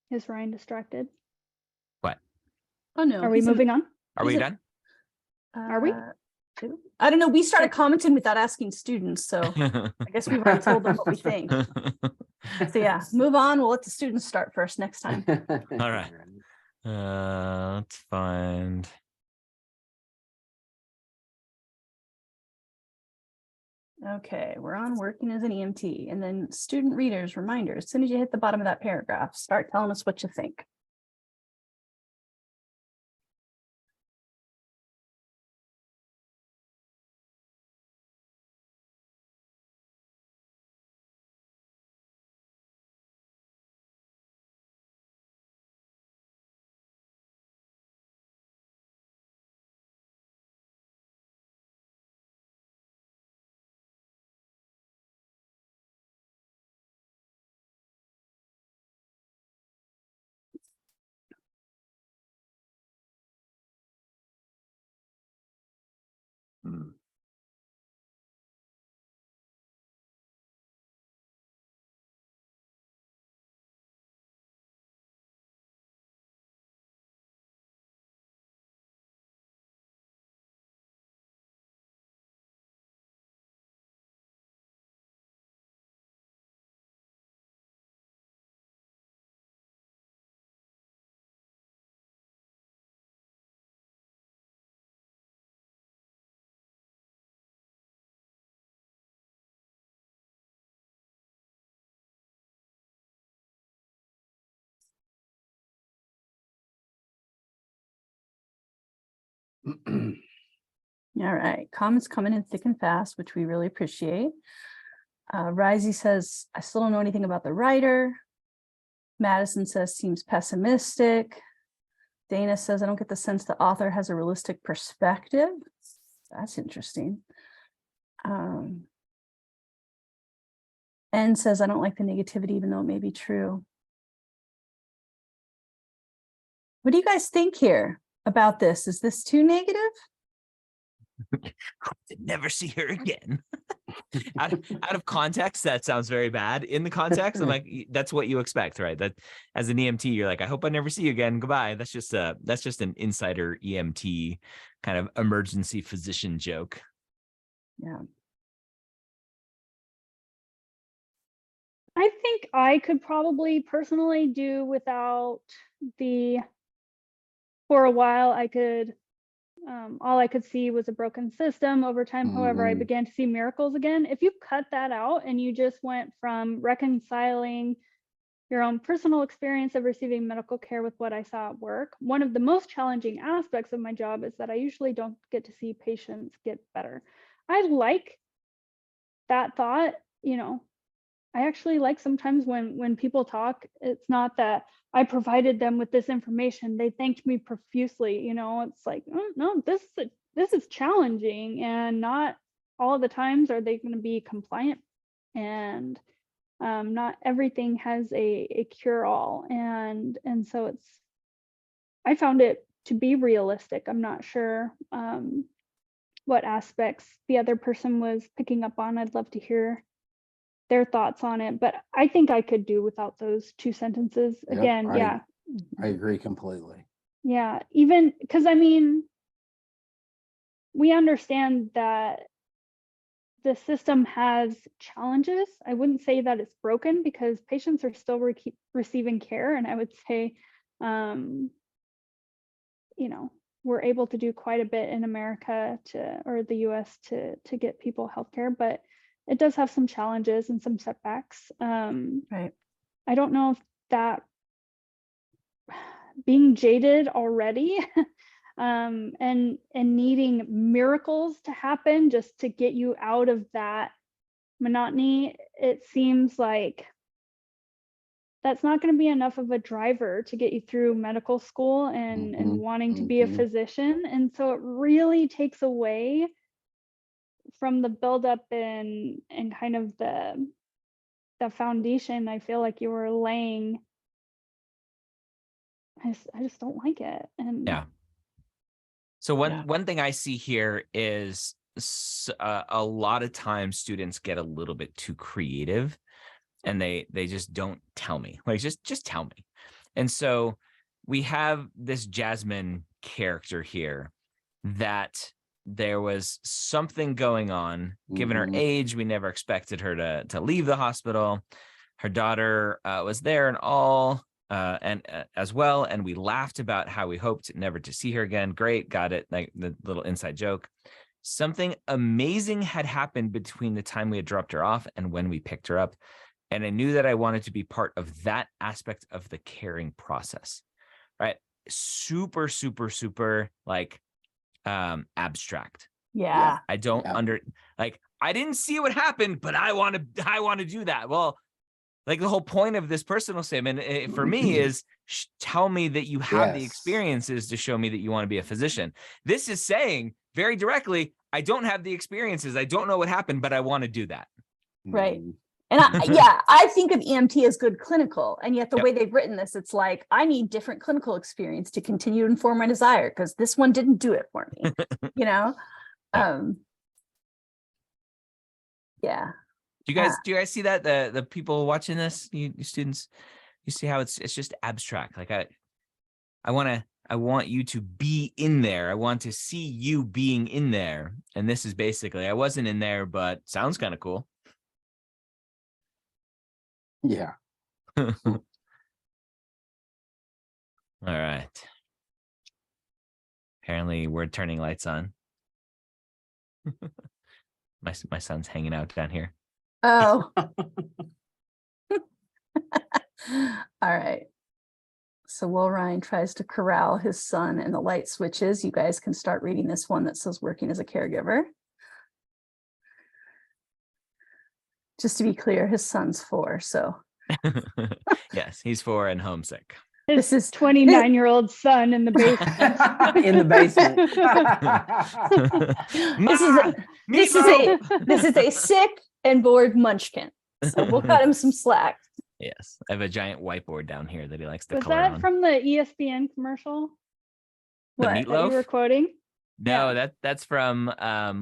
Is Ryan distracted? What? Oh no. Are we moving on? Are we done? Are we? I don't know. We started commenting without asking students, so I guess we've already told them what we think. So yeah, move on. We'll let the students start first next time. All right. Let's find. Okay, we're on working as an EMT, and then student readers, reminders. As soon as you hit the bottom of that paragraph, start telling us what you think. All right, comments coming in thick and fast, which we really appreciate. Risey says, I still don't know anything about the writer. Madison says, seems pessimistic. Dana says, I don't get the sense the author has a realistic perspective. That's interesting. N says, I don't like the negativity, even though it may be true. What do you guys think here about this? Is this too negative? Never see her again. out of context, that sounds very bad. In the context, I'm like, that's what you expect, right? That as an EMT, you're like, I hope I never see you again. Goodbye. That's just an insider EMT kind of emergency physician joke. Yeah. I think I could probably personally do without for a while, all I could see was a broken system over time. However, I began to see miracles again. If you cut that out and you just went from reconciling your own personal experience of receiving medical care with what I saw at work, one of the most challenging aspects of my job is that I usually don't get to see patients get better. I like that thought, I actually like sometimes when people talk, it's not that I provided them with this information, they thanked me profusely, it's like, oh, no, this is challenging, and not all the times are they going to be compliant, and not everything has a cure-all, and so I found it to be realistic. I'm not sure what aspects the other person was picking up on. I'd love to hear their thoughts on it, but I think I could do without those 2 sentences. Yep, Again, yeah. I agree completely. Yeah, even because we understand that the system has challenges. I wouldn't say that it's broken, because patients are still receiving care, and I would say, we're able to do quite a bit in America or the US to get people healthcare, but it does have some challenges and some setbacks. Right. I don't know if that being jaded already and needing miracles to happen just to get you out of that monotony, it seems like that's not going to be enough of a driver to get you through medical school and wanting to be a physician. And so it really takes away from the buildup and kind of the foundation I feel like you were laying. I just don't like it. And Yeah. So one thing I see here is a lot of times students get a little bit too creative, and they just don't tell me, like, just tell me. And so we have this Jasmine character here that there was something going on. Given her age, we never expected her to leave the hospital. Her daughter was there and all, as well, and we laughed about how we hoped never to see her again. Great, got it, like the little inside joke. Something amazing had happened between the time we had dropped her off and when we picked her up, and I knew that I wanted to be part of that aspect of the caring process, right? Super, super, super, like, abstract. Yeah. I don't I didn't see what happened, but I want to do that. Well, like, the whole point of this personal statement for me is tell me that you have the experiences to show me that you want to be a physician. This is saying very directly, I don't have the experiences. I don't know what happened, but I want to do that. Right. And I think of EMT as good clinical, and yet the way they've written this, it's like, I need different clinical experience to continue to inform my desire, because this one didn't do it for me, Yeah. Do you guys see that, the people watching this, you students, you see how it's just abstract? Like, I want you to be in there. I want to see you being in there. And this is basically, I wasn't in there, but sounds kind of cool. Yeah. All right. Apparently we're turning lights on. My son's hanging out down here. Oh. All right. So while Ryan tries to corral his son and the light switches, you guys can start reading this one that says working as a caregiver. Just to be clear, his son's 4, so. Yes, he's 4 and homesick. This is 29-year-old son in the basement. In the basement. This is a sick and bored munchkin. So we'll cut him some slack. Yes, I have a giant whiteboard down here that he likes to Was color that on. from the ESPN commercial? The That you meatloaf? were quoting? No, Yeah. that's from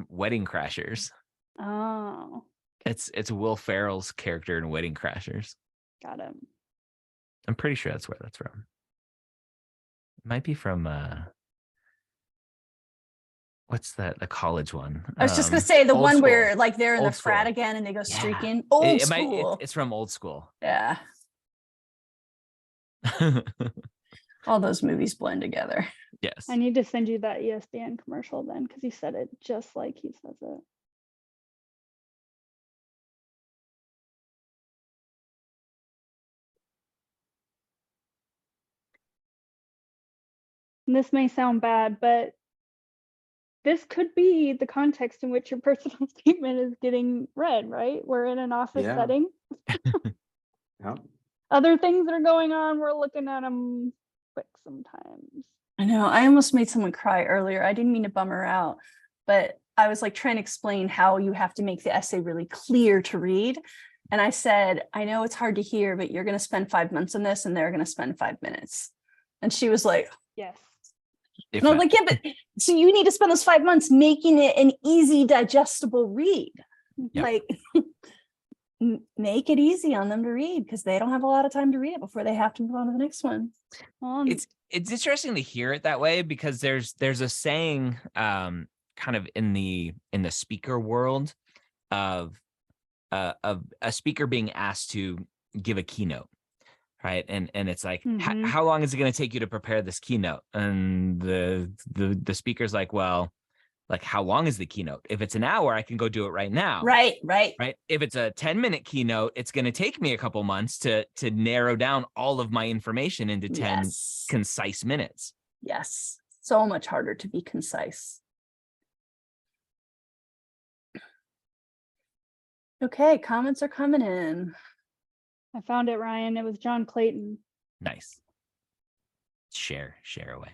Wedding Crashers. Oh, It's Will Ferrell's character in Wedding Crashers. got it. I'm pretty sure that's where that's from. It might be from what's that? The college one. I was just gonna say the Old one School. where like they're in the Old School. frat again and they go Yeah. streaking. Old It might school. it's from Old School. Yeah. All those movies blend together. Yes. I need to send you that ESPN commercial then, because he said it just like he says it. And this may sound bad, but this could be the context in which your personal statement is getting read, right? We're in an office Yeah. setting. Yep. Other things that are going on, we're looking at them quick sometimes. I know. I almost made someone cry earlier. I didn't mean to bum her out, but I was like trying to explain how you have to make the essay really clear to read. And I said, I know it's hard to hear, but you're going to spend 5 months on this and they're going to spend 5 minutes. And she was like, Yes. and I was like, yeah, but so you need to spend those 5 months making it an easy, digestible read. Yep. Like, make it easy on them to read because they don't have a lot of time to read it before they have to move on to the next one. It's interesting to hear it that way because there's a saying kind of in the speaker world of a speaker being asked to give a keynote, right? And it's like, Mhm. how long is it going to take you to prepare this keynote? And the speaker's like, well, like, how long is the keynote? If it's an hour, I can go do it right now. Right. If it's a 10-minute keynote, it's going to take me a couple months to narrow down all of my information into 10 Yes. concise minutes. Yes. So much harder to be concise. Okay, comments are coming in. I found it, Ryan. It was John Clayton. Nice. Share away.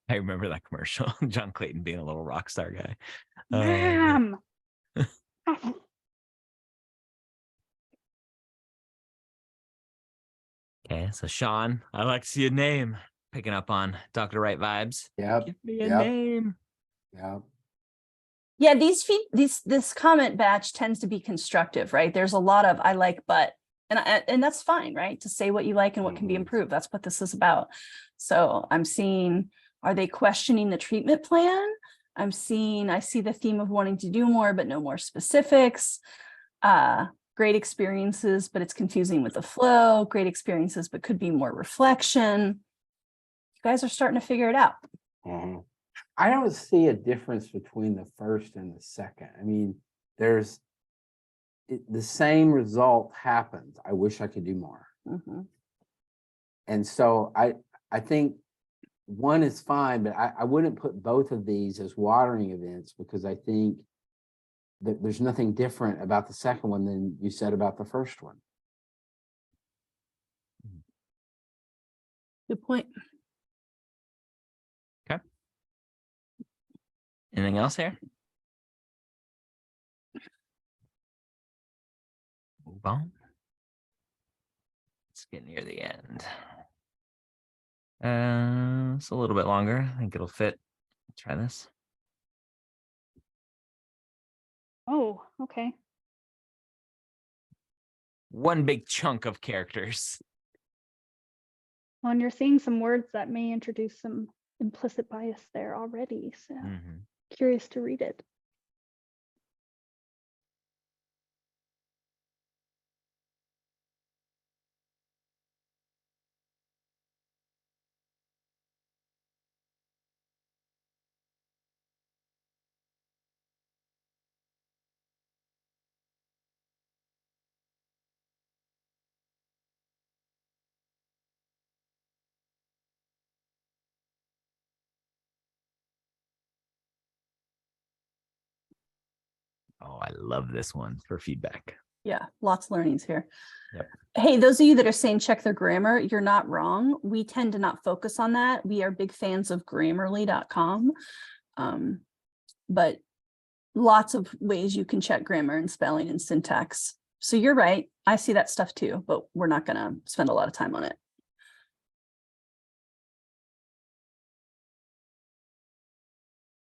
I remember that commercial. John Clayton being a little rock star guy. Ma'am. Okay, so Sean, I like to see a name. Picking up on Dr. Wright vibes. Yep. Give me a Yep. name. Yep. Yeah, this comment batch tends to be constructive, right? There's a lot of I like, but and that's fine, right? To say what you like and what can be Mhm. improved. That's what this is about. So I'm seeing, are they questioning the treatment plan? I see the theme of wanting to do more, but no more specifics. Great experiences, but it's confusing with the flow. Great experiences, but could be more reflection. You guys are starting to figure it out. Mhm. I don't see a difference between the first and the second. I mean, the same result happens. I wish I could do more. Mhm. And so I think one is fine, but I wouldn't put both of these as watering events because I think that there's nothing different about the second one than you said about the first one. Good point. Okay. Anything else here? Move on. Let's get near the end. It's a little bit longer. I think it'll fit. Try this. Oh, okay. One big chunk of characters. Well, and you're seeing some words that may introduce some implicit bias there already. So curious to read it. Oh, I love this one for feedback. Yeah, lots of learnings here. Yep. Hey, those of you that are saying check their grammar, you're not wrong. We tend to not focus on that. We are big fans of Grammarly.com. But lots of ways you can check grammar and spelling and syntax. So you're right. I see that stuff too, but we're not going to spend a lot of time on it.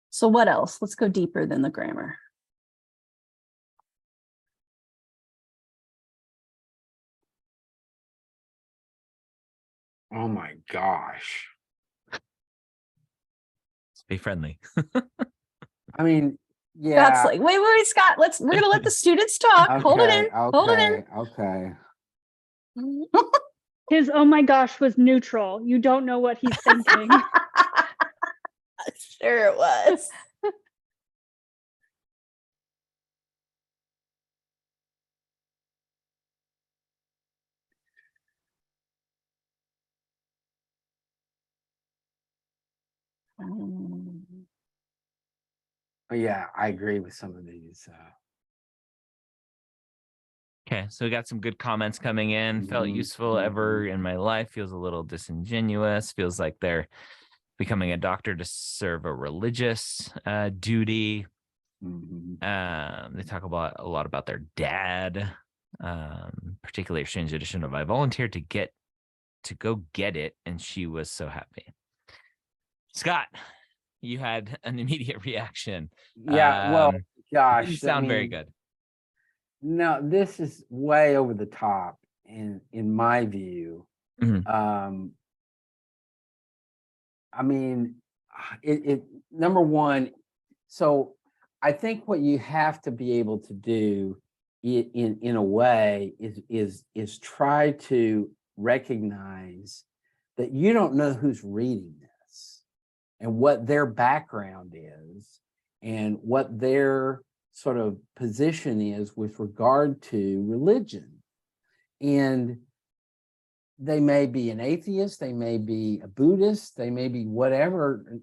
So what else? Let's go deeper than the grammar. Oh my gosh. Let's be friendly. I mean, Scott's yeah. like, wait, Scott, we're gonna let the students talk. Hold it in. Okay, Hold it okay. in. His oh my gosh was neutral. You don't know what he's thinking. Sure it was. Yeah, I agree with some of these. Okay, so we got some good comments coming in. Felt Mhm, useful ever in my life. Feels a little disingenuous. Feels like they're becoming a doctor to serve a religious duty. mhm. They talk about a lot about their dad, particularly a strange edition of I volunteered to go get it, and she was so happy. Scott, you had an immediate reaction. Yeah, well, gosh, Didn't sound very mean, good. No, this is way over the top in my view. Mhm. I mean, it number one, so I think what you have to be able to do in a way is try to recognize that you don't know who's reading this and what their background is and what their sort of position is with regard to religion. And they may be an atheist, they may be a Buddhist, they may be whatever.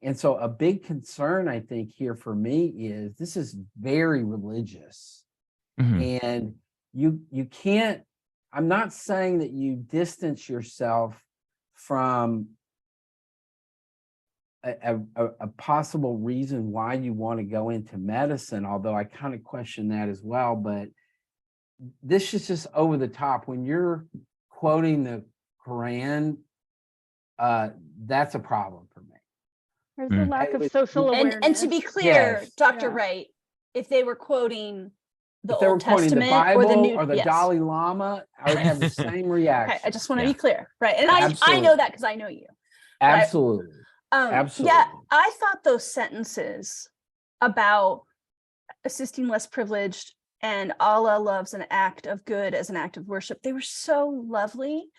And so a big concern, I think, here for me is this is very religious. Mhm. And you can't, I'm not saying that you distance yourself from a possible reason why you want to go into medicine, although I kind of question that as well. But this is just over the top. When you're quoting the Quran, that's a problem for me. There's a lack It of was- social awareness. And to be clear, Yes. Dr. Yeah. Wright, if they were quoting the If they were Old quoting the Testament Bible or the New, or the yes. Dalai Lama, I would have the same reaction. Okay, I just want to Yeah. be clear, right? And I know Absolutely. that because I know you. But Absolutely. Absolutely. Yeah, I thought those sentences about assisting less privileged and Allah loves an act of good as an act of worship, they were so lovely.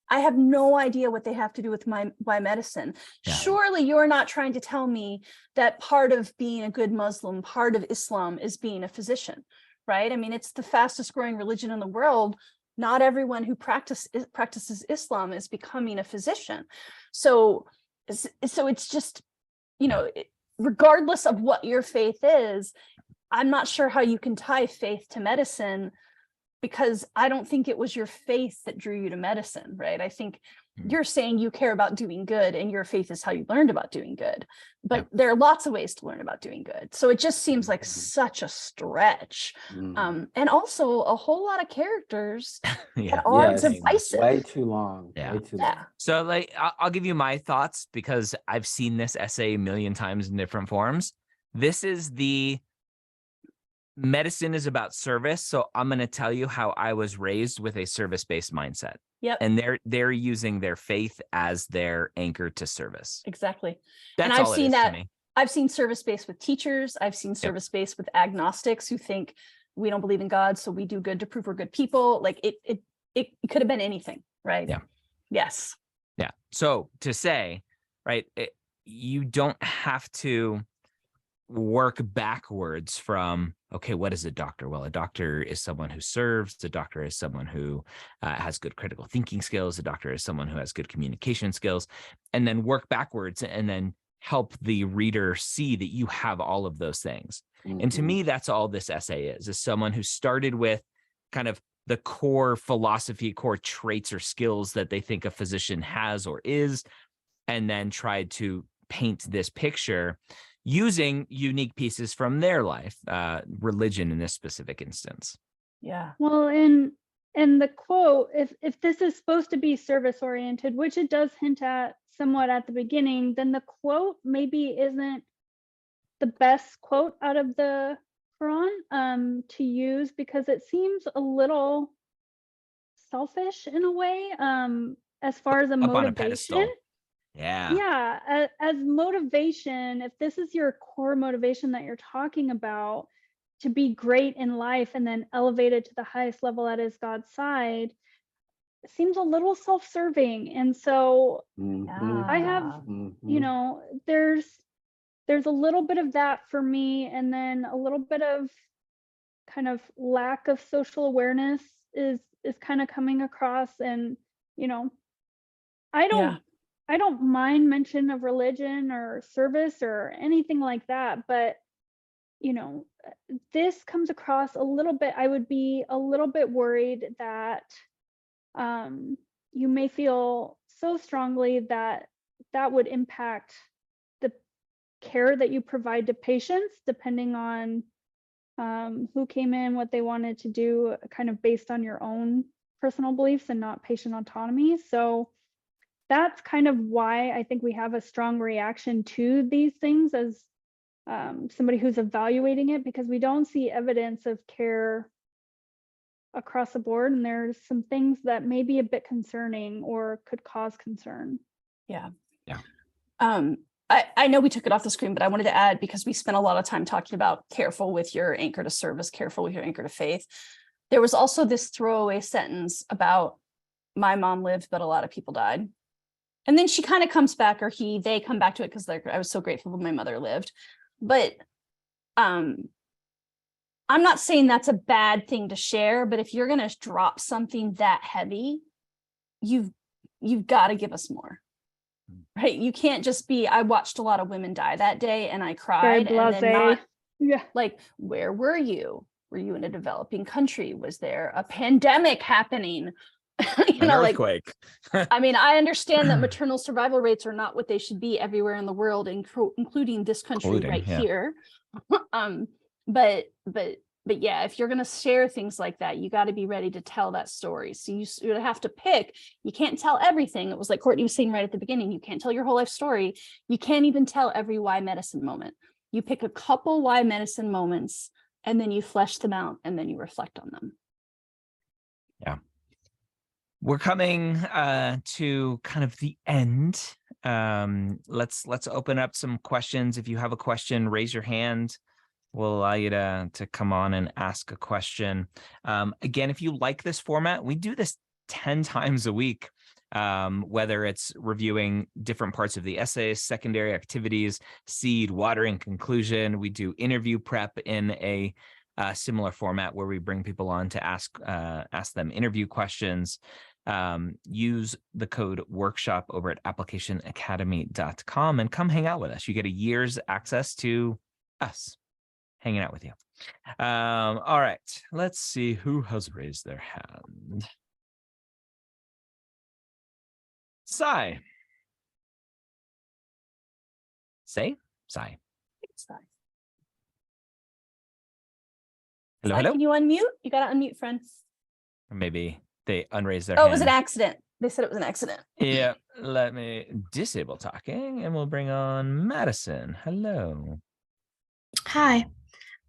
I have no idea what they have to do with my medicine. Yeah. Surely you're not trying to tell me that part of being a good Muslim, part of Islam is being a physician, right? I mean, it's the fastest growing religion in the world. Not everyone who practices Islam is becoming a physician. So it's just, regardless of what your faith is, I'm not sure how you can tie faith to medicine, because I don't think it was your faith that drew you to medicine, right? I think you're saying you care about doing good and your faith is how you learned about doing good. But there are lots of ways to learn about doing good. So it just seems like such a stretch. And also a whole lot of characters that are divisive. Way too long. Yeah. Way too long. So like, I'll give you my thoughts because I've seen this essay a million times in different forms. This is medicine is about service. So I'm going to tell you how I was raised with a service-based mindset. Yep. And they're using their faith as their anchor to service. Exactly. That's and I've all it seen is that. to me. I've seen service-based with teachers. I've seen service-based with agnostics who think we don't believe in God, so we do good to prove we're good people. Like it could have been anything, right? Yeah. Yes. Yeah. So to say, right, you don't have to work backwards from, okay, what is a doctor? Well, a doctor is someone who serves. A doctor is someone who has good critical thinking skills. A doctor is someone who has good communication skills, and then work backwards and then help the reader see that you have all of those things. And to me, that's all this essay is someone who started with kind of the core philosophy, core traits or skills that they think a physician has or is, and then tried to paint this picture using unique pieces from their life, religion in this specific instance. Yeah. Well, and the quote, if this is supposed to be service oriented, which it does hint at somewhat at the beginning, then the quote maybe isn't the best quote out of the Quran to use, because it seems a little selfish in a way, as far as a Up on a motivation. pedestal. Yeah. Yeah, as motivation, if this is your core motivation that you're talking about, to be great in life and then elevated to the highest level that is God's side, it seems a little self-serving. And so I have, you know, there's a little bit of that for me, and then a little bit of kind of lack of social awareness is kind of coming across. And, you know, I don't mind mention of religion or service or anything like that, but you know, this comes across a little bit. I would be a little bit worried that you may feel so strongly that that would impact the care that you provide to patients, depending on who came in, what they wanted to do, kind of based on your own personal beliefs and not patient autonomy. So that's kind of why I think we have a strong reaction to these things as somebody who's evaluating it, because we don't see evidence of care across the board. And there's some things that may be a bit concerning or could cause concern. Yeah. Yeah. I know we took it off the screen, but I wanted to add, because we spent a lot of time talking about careful with your anchor to service, careful with your anchor to faith. There was also this throwaway sentence about my mom lived, but a lot of people died. And then she kind of comes back, or they come back to it, because I was so grateful when my mother lived. But I'm not saying that's a bad thing to share, but if you're going to drop something that heavy, you've got to give us more. Right? You can't just be, I watched a lot of women die that day and I cried, and then not, like, where were you? Were you in a developing country? Was there a pandemic happening? An earthquake. I mean, I understand that maternal survival rates are not what they should be everywhere in the world, including this country here. But yeah, if you're going to share things like that, you got to be ready to tell that story. So you have to pick. You can't tell everything. It was like Courtney was saying right at the beginning. You can't tell your whole life story. You can't even tell every why medicine moment. You pick a couple why medicine moments, and then you flesh them out, and then you reflect on them. Yeah. We're coming to kind of the end. Let's open up some questions. If you have a question, raise your hand. We'll allow you to come on and ask a question. Again, if you like this format, we do this 10 times a week, whether it's reviewing different parts of the essays, secondary activities, seed, watering, conclusion. We do interview prep in a similar format where we bring people on to ask them interview questions. Use the code workshop over at applicationacademy.com and come hang out with us. You get a year's access to us hanging out with you. All right, let's see who has raised their hand. Sai. Sai. Hello, hello. Can you unmute? You got to unmute, friend. Or maybe they unraised their hand. Oh, it was an accident. They said it was an accident. Yeah, let me disable talking and we'll bring on Madison. Hello. Hi.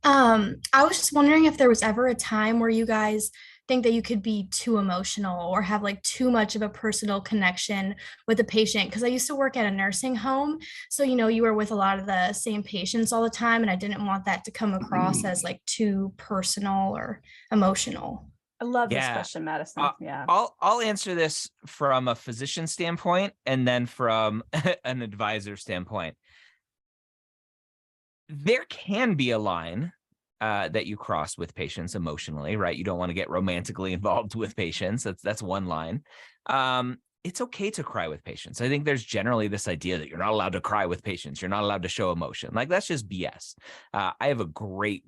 I was just wondering if there was ever a time where you guys think that you could be too emotional or have like too much of a personal connection with a patient, because I used to work at a nursing home, so you were with a lot of the same patients all the time, and I didn't want that to come across as like too personal or emotional. I love this question, Madison. I'll answer this from a physician standpoint and then from an advisor standpoint. There can be a line that you cross with patients emotionally, right? You don't want to get romantically involved with patients. That's one line. it's okay to cry with patients. I think there's generally this idea that you're not allowed to cry with patients. You're not allowed to show emotion. Like, that's just BS. I have a great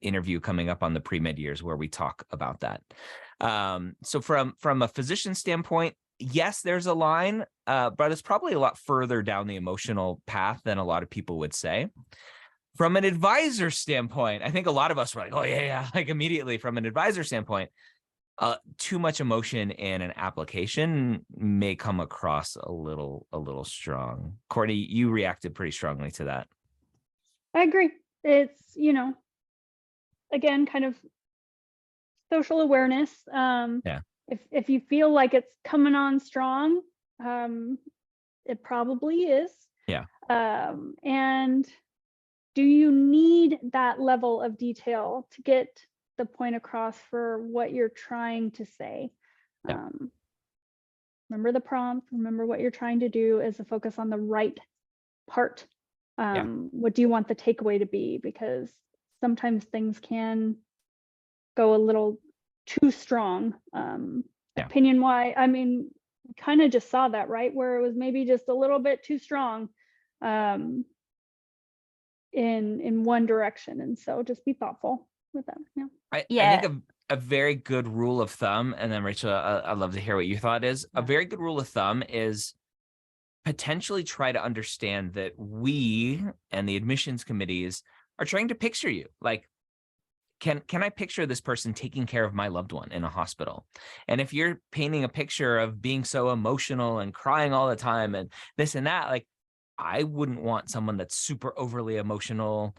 interview coming up on the pre-med years where we talk about that. So from a physician standpoint, yes, there's a line, but it's probably a lot further down the emotional path than a lot of people would say. From an advisor standpoint, I think a lot of us were like, oh yeah, like immediately from an advisor standpoint, too much emotion in an application may come across a little strong. Courtney, you reacted pretty strongly to that. I agree. It's, again, kind of social awareness. Yeah. If you feel like it's coming on strong, it probably is. Yeah. And do you need that level of detail to get the point across for what you're trying to say? Yeah. Remember the prompt, remember what you're trying to do is a focus on the right part. What do you want the takeaway to be? Because sometimes things can go a little too strong. Opinion wise, I mean, kind of just saw that, right? Where it was maybe just a little bit too strong in one direction. And so just be thoughtful with that. I think a very good rule of thumb, and then Rachel, I'd love to hear what your thought is. A very good rule of thumb is potentially try to understand that we and the admissions committees are trying to picture you. Like, can I picture this person taking care of my loved one in a hospital? And if you're painting a picture of being so emotional and crying all the time and this and that, like, I wouldn't want someone that's super overly emotional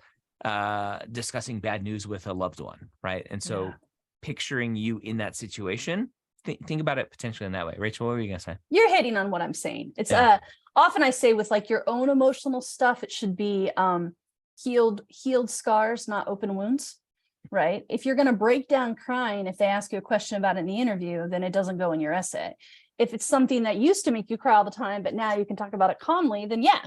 discussing bad news with a loved one, right? And so picturing you in that situation, think about it potentially in that way. Rachel, what were you gonna say? You're hitting on what I'm saying. It's often I say with like your own emotional stuff, it should be healed scars, not open wounds, right? If you're gonna break down crying, if they ask you a question about it in the interview, then it doesn't go in your essay. If it's something that used to make you cry all the time, but now you can talk about it calmly, then yeah.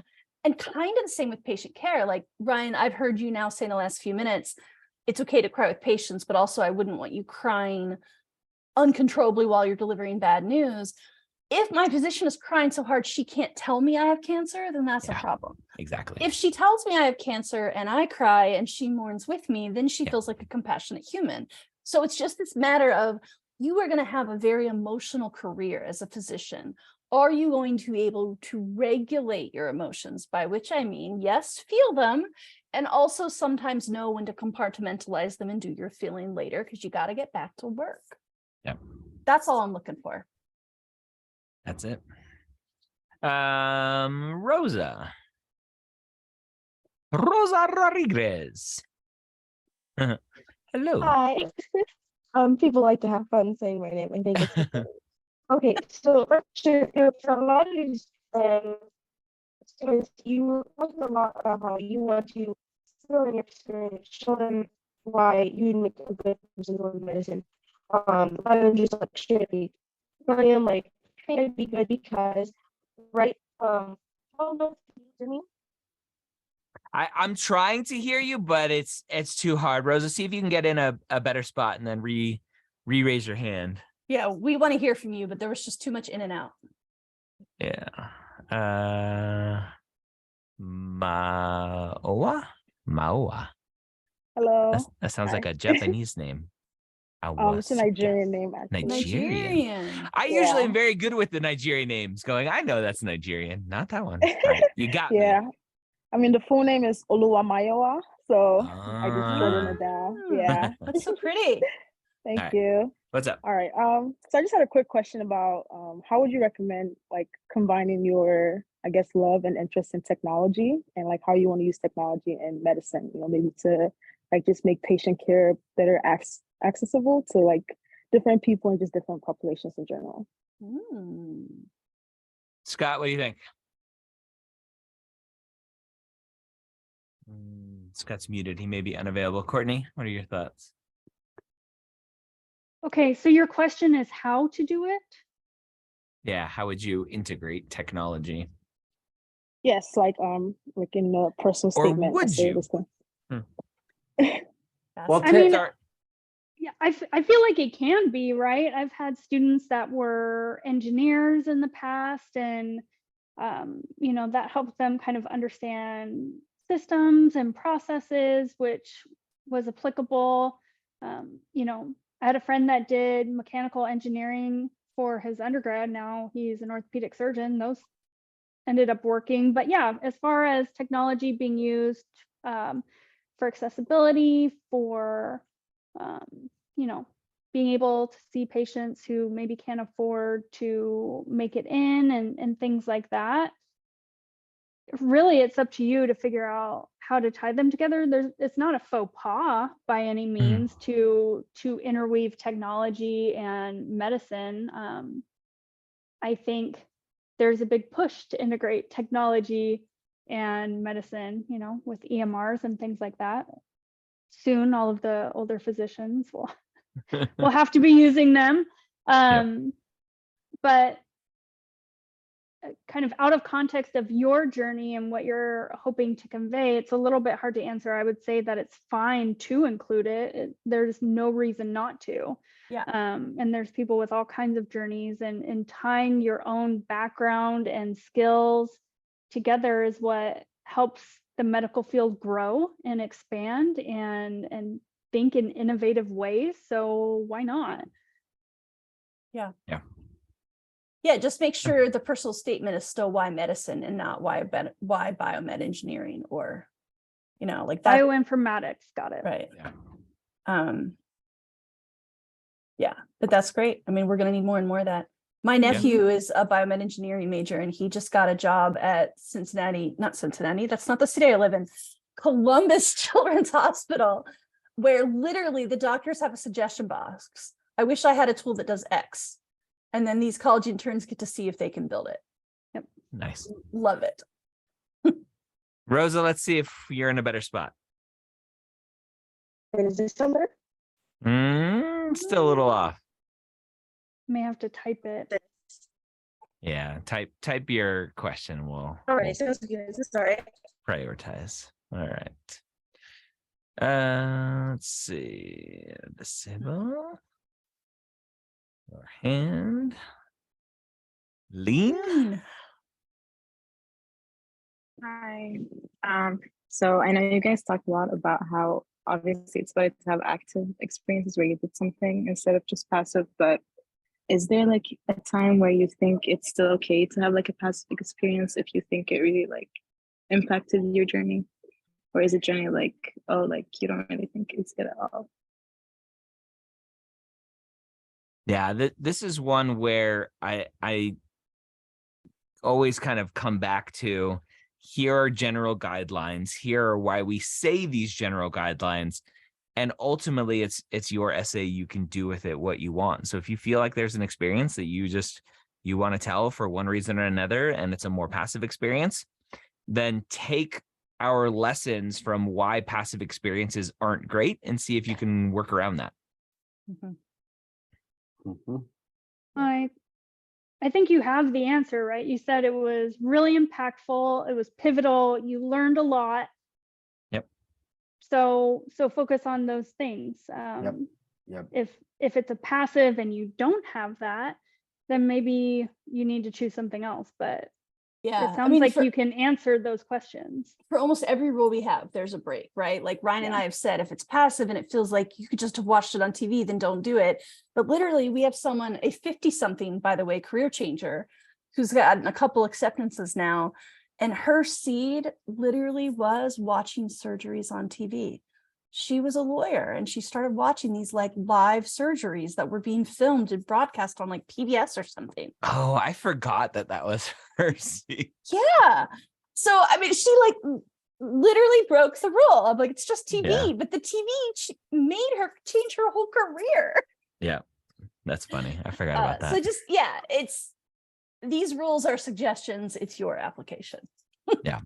And kind of the same with patient care. Like, Ryan, I've heard you now say in the last few minutes, it's okay to cry with patients, but also I wouldn't want you crying uncontrollably while you're delivering bad news. If my physician is crying so hard she can't tell me I have cancer, then that's a problem. Exactly. If she tells me I have cancer and I cry and she mourns with me, then she feels like a compassionate human. So it's just this matter of, you are going to have a very emotional career as a physician. Are you going to be able to regulate your emotions? By which I mean, yes, feel them, and also sometimes know when to compartmentalize them and do your feeling later, because you got to get back to work. Yeah. That's all I'm looking for. That's it. Rosa Rodriguez. Hello. Hi. People like to have fun saying my name. I think it's okay. So for a lot of these students, you were talking a lot about how you want to fill in your experience, show them why you make a good person in medicine. Rather than just like strictly telling them like, hey, it'd be good because, right? I don't know if you hear me. I'm trying to hear you, but it's too hard. Rosa, see if you can get in a better spot and then re-raise your hand. Yeah, we want to hear from you, but there was just too much in and out. Yeah. Maoa? Hello. That sounds like a Japanese name. It's a Nigerian name, actually. Nigerian. I usually am very good with the Nigerian names, going, I know that's Nigerian, not that one. All right, you got me. Yeah. I mean, the full name is Oluwamayowa, so I just shortened it down. Yeah. That's so pretty. Thank you. What's up? All right. So I just had a quick question about how would you recommend like combining your, I guess, love and interest in technology, and like how you want to use technology in medicine, maybe to like just make patient care better accessible to like different people and just different populations in general. Scott, what do you think? Scott's muted. He may be unavailable. Courtney, what are your thoughts? Okay, so your question is how to do it? Yeah, how would you integrate technology? Yes, like in the personal Or statement. would you? Well, I mean, Yeah, I feel like it can be, right? I've had students that were engineers in the past, and you know, that helped them kind of understand systems and processes, which was applicable. You know, I had a friend that did mechanical engineering for his undergrad. Now he's an orthopedic surgeon. Those ended up working. But yeah, as far as technology being used for accessibility, for you know, being able to see patients who maybe can't afford to make it in, and things like that. Really, it's up to you to figure out how to tie them together. It's not a faux pas by any means to interweave technology and medicine. I think there's a big push to integrate technology and medicine, you know, with EMRs and things like that. Soon, all of the older physicians will have to be using them. But kind of out of context of your journey and what you're hoping to convey, it's a little bit hard to answer. I would say that it's fine to include it. There's no reason not to. Yeah. And there's people with all kinds of journeys, and tying your own background and skills together is what helps the medical field grow and expand and think in innovative ways. So why not? Yeah. Yeah. Yeah, just make sure the personal statement is still why medicine and not why biomed engineering, or, you know, like that. Bioinformatics, got it. Right. Yeah. Yeah, but that's great. I mean, we're going to need more and more of that. My nephew is a biomed engineering major, and he just got a job at not Cincinnati, that's not the city I live in, Columbus Children's Hospital, where literally the doctors have a suggestion box. I wish I had a tool that does X. And then these college interns get to see if they can build it. Yep. Nice. Love it. Rosa, let's see if you're in a better spot. Is this somewhere? Still a little off. May have to type it. Yeah, type your question. We'll Sounds good. Sorry. prioritize. All right. Let's see. Disable. Or hand. Lean. Hi. So I know you guys talked a lot about how obviously it's better to have active experiences where you did something instead of just passive, but is there like a time where you think it's still okay to have like a passive experience if you think it really like impacted your journey? Or is it generally like, oh, like you don't really think it's good at all? Yeah, this is one where I always kind of come back to, here are general guidelines. Here are why we say these general guidelines. And ultimately, it's your essay. You can do with it what you want. So if you feel like there's an experience that you want to tell for one reason or another, and it's a more passive experience, then take our lessons from why passive experiences aren't great and see if you can work around that. I think you have the answer, right? You said it was really impactful. It was pivotal. You learned a lot. Yep. So focus on those things. Yep. If it's a passive and you don't have that, then maybe you need to choose something else. But Yeah, it sounds like you can answer those questions. For almost every rule we have, there's a break, right? Like Ryan and I have said, if it's passive and it feels like you could just have watched it on TV, then don't do it. But literally, we have someone, a 50-something, by the way, career changer, who's gotten a couple acceptances now, and her seed literally was watching surgeries on TV. She was a lawyer and she started watching these like live surgeries that were being filmed and broadcast on like PBS or something. Oh, I forgot that was her seed. Yeah. So, I mean, she like literally broke the rule. I'm like, it's just TV, but the TV made her change her whole career. Yeah, that's funny. I forgot about that. So just, it's, these rules are suggestions. It's your application. Yeah.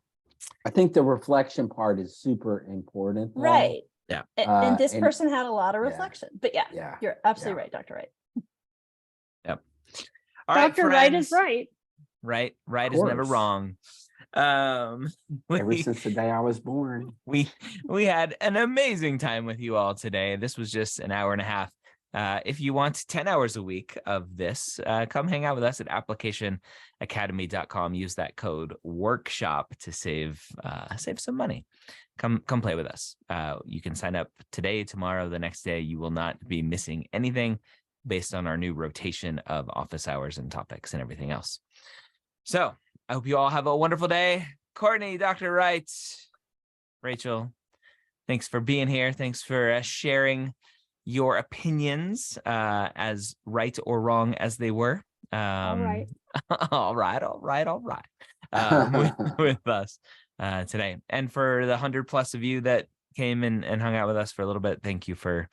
I think the reflection part is super important. Though. Right. Yeah. And this person had a lot of reflection, but you're absolutely right, Dr. Wright. Yep. All right, Dr. Wright is right. Right is never wrong. Ever we, since the day I was born. we had an amazing time with you all today. This was just an hour and a half. If you want 10 hours a week of this, come hang out with us at applicationacademy.com. Use that code workshop to save some money. Come play with us. You can sign up today, tomorrow, the next day. You will not be missing anything based on our new rotation of office hours and topics and everything else. So I hope you all have a wonderful day. Courtney, Dr. Wright, Rachel, thanks for being here. Thanks for sharing your opinions, as right or wrong as they were. All right. all right. With us today. And for the 100+ of you that came and hung out with us for a little bit, thank you for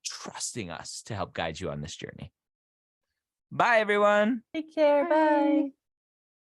trusting us to help guide you on this journey. Bye, everyone. Take care. Bye. Bye.